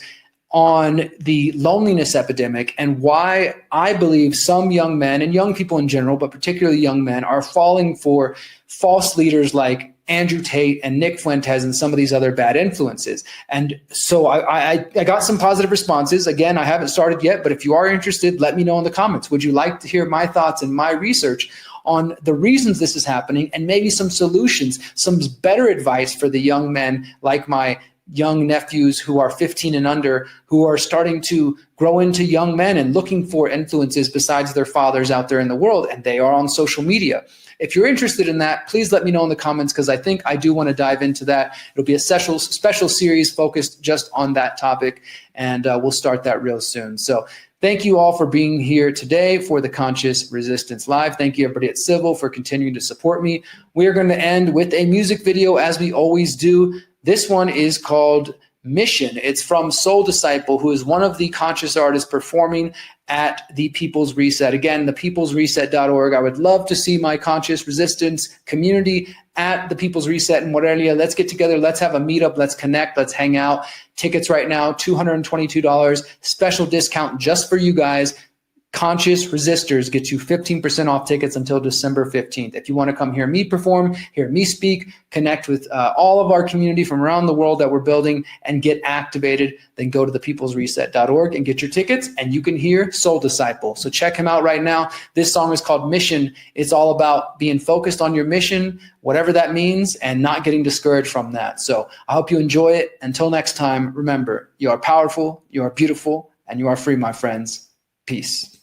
S1: on the loneliness epidemic and why I believe some young men and young people in general, but particularly young men, are falling for false leaders like Andrew Tate and Nick Fuentes and some of these other bad influences. And so I got some positive responses. Again, I haven't started yet, but if you are interested, let me know in the comments. Would you like to hear my thoughts and my research on the reasons this is happening and maybe some solutions, some better advice for the young men like my young nephews who are 15 and under, who are starting to grow into young men and looking for influences besides their fathers out there in the world, and they are on social media. If you're interested in that, please let me know in the comments because I think I do want to dive into that. It'll be a special series focused just on that topic, and we'll start that real soon. So thank you all for being here today for the Conscious Resistance Live. Thank you, everybody at Civil, for continuing to support me. We are going to end with a music video, as we always do. This one is called Mission. It's from Soul Disciple, who is one of the conscious artists performing at the People's Reset. Again, thepeoplesreset.org. I would love to see my conscious resistance community at the People's Reset in what area. Let's get together. Let's have a meetup. Let's connect. Let's hang out. Tickets right now, $222. Special discount just for you guys. Conscious Resistors gets you 15% off tickets until December 15th. If you want to come hear me perform, hear me speak, connect with all of our community from around the world that we're building and get activated, then go to thepeoplesreset.org and get your tickets, and you can hear Soul Disciple. So check him out right now. This song is called Mission. It's all about being focused on your mission, whatever that means, and not getting discouraged from that. So I hope you enjoy it. Until next time, remember, you are powerful, you are beautiful, and you are free, my friends. Peace.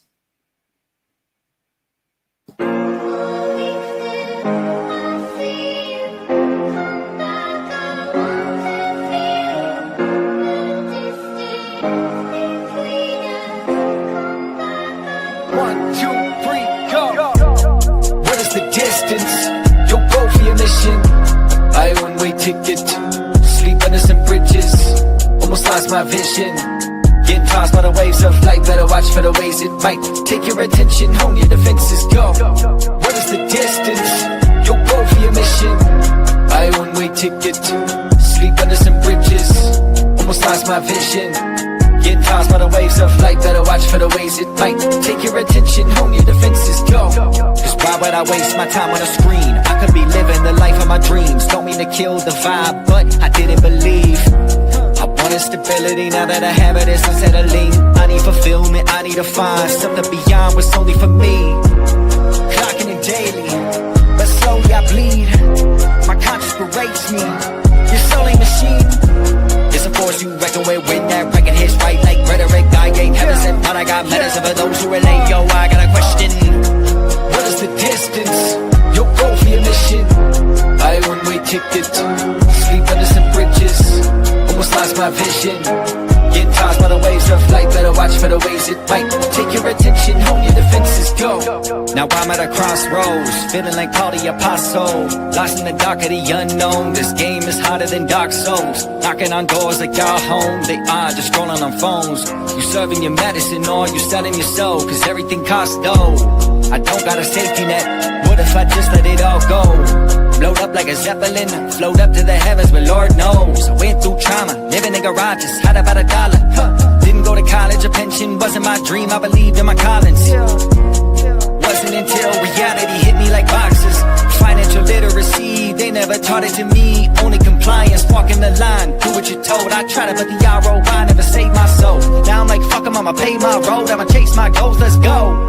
S2: I one-way ticket, sleep under some bridges, almost lost my vision, getting tossed by the waves of life, better watch for the ways it might take your attention, hone your defenses, go, what is the distance, you'll go for your mission, I one-way ticket, sleep under some bridges, almost lost my vision, getting tossed by the waves of life, better watch for the ways it might take your attention, hone your defenses, go, cause why would I waste my time on a screen, I could be living the life of my dreams, don't mean to kill the vibe, but I didn't believe, I wanted stability, now that I have it, it's unsettling, I need fulfillment, I need to find something beyond what's only for me, clocking it daily, but slowly I bleed, my conscience berates me, your soul ain't machine, it's a force you reckon with when that record hits right like rhetoric, I ain't heaven sent, but I got medicine for those who relate, yo, I got a question, what is the distance, you'll go for your mission, I one-way ticket, sleep under some bridges, almost lost my vision, getting tossed by the waves of life, better watch for the ways it might take your attention, hone your defenses, go, Now I'm at a crossroads, feeling like Paul the Apostle, lost in the dark of the unknown. This game is harder than Dark Souls, knocking on doors like y'all home. They are just scrolling on phones. You serving your medicine or you selling your soul, cause everything costs dough. I don't got a safety net, what if I just let it all go? Blowed up like a Zeppelin, float up to the heavens, but Lord knows I went through trauma, living in garages, had about $1. Didn't go to college, a pension wasn't my dream, I believed in my callings. Wasn't until reality hit me like boxes. Financial literacy, they never taught it to me. Only compliance, walking the line, do what you're told. I tried to put the ROI, never saved my soul. Now I'm like, fuck 'em, I'ma pay my road, I'ma chase my goals, let's go.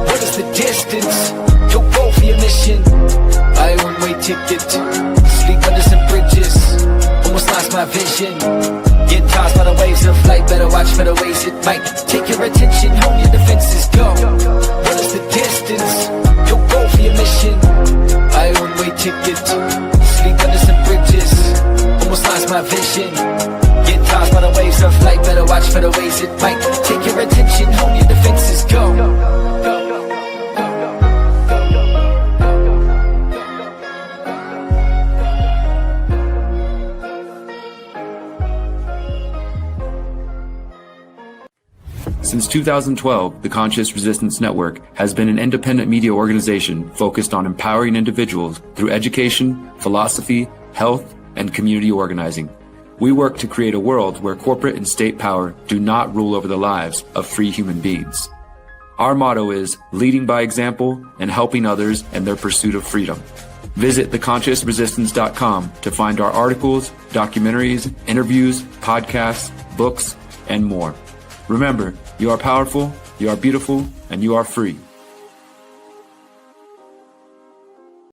S2: What is the distance? You'll go for your mission. Buy a one-way ticket, sleep under some bridges, almost lost my vision. Get tossed by the waves of life, better watch for the ways it might take your attention, hone your defenses, go. What is the distance? You'll go for your mission. Buy a one-way ticket, sleep under some bridges, almost lost my vision. Get tossed by the waves of life, better watch for the ways it might take your attention, hone your defenses, go.
S3: Since 2012, the Conscious Resistance Network has been an independent media organization focused on empowering individuals through education, philosophy, health, and community organizing. We work to create a world where corporate and state power do not rule over the lives of free human beings. Our motto is leading by example and helping others in their pursuit of freedom. Visit theconsciousresistance.com to find our articles, documentaries, interviews, podcasts, books, and more. Remember, you are powerful, you are beautiful, and you are free.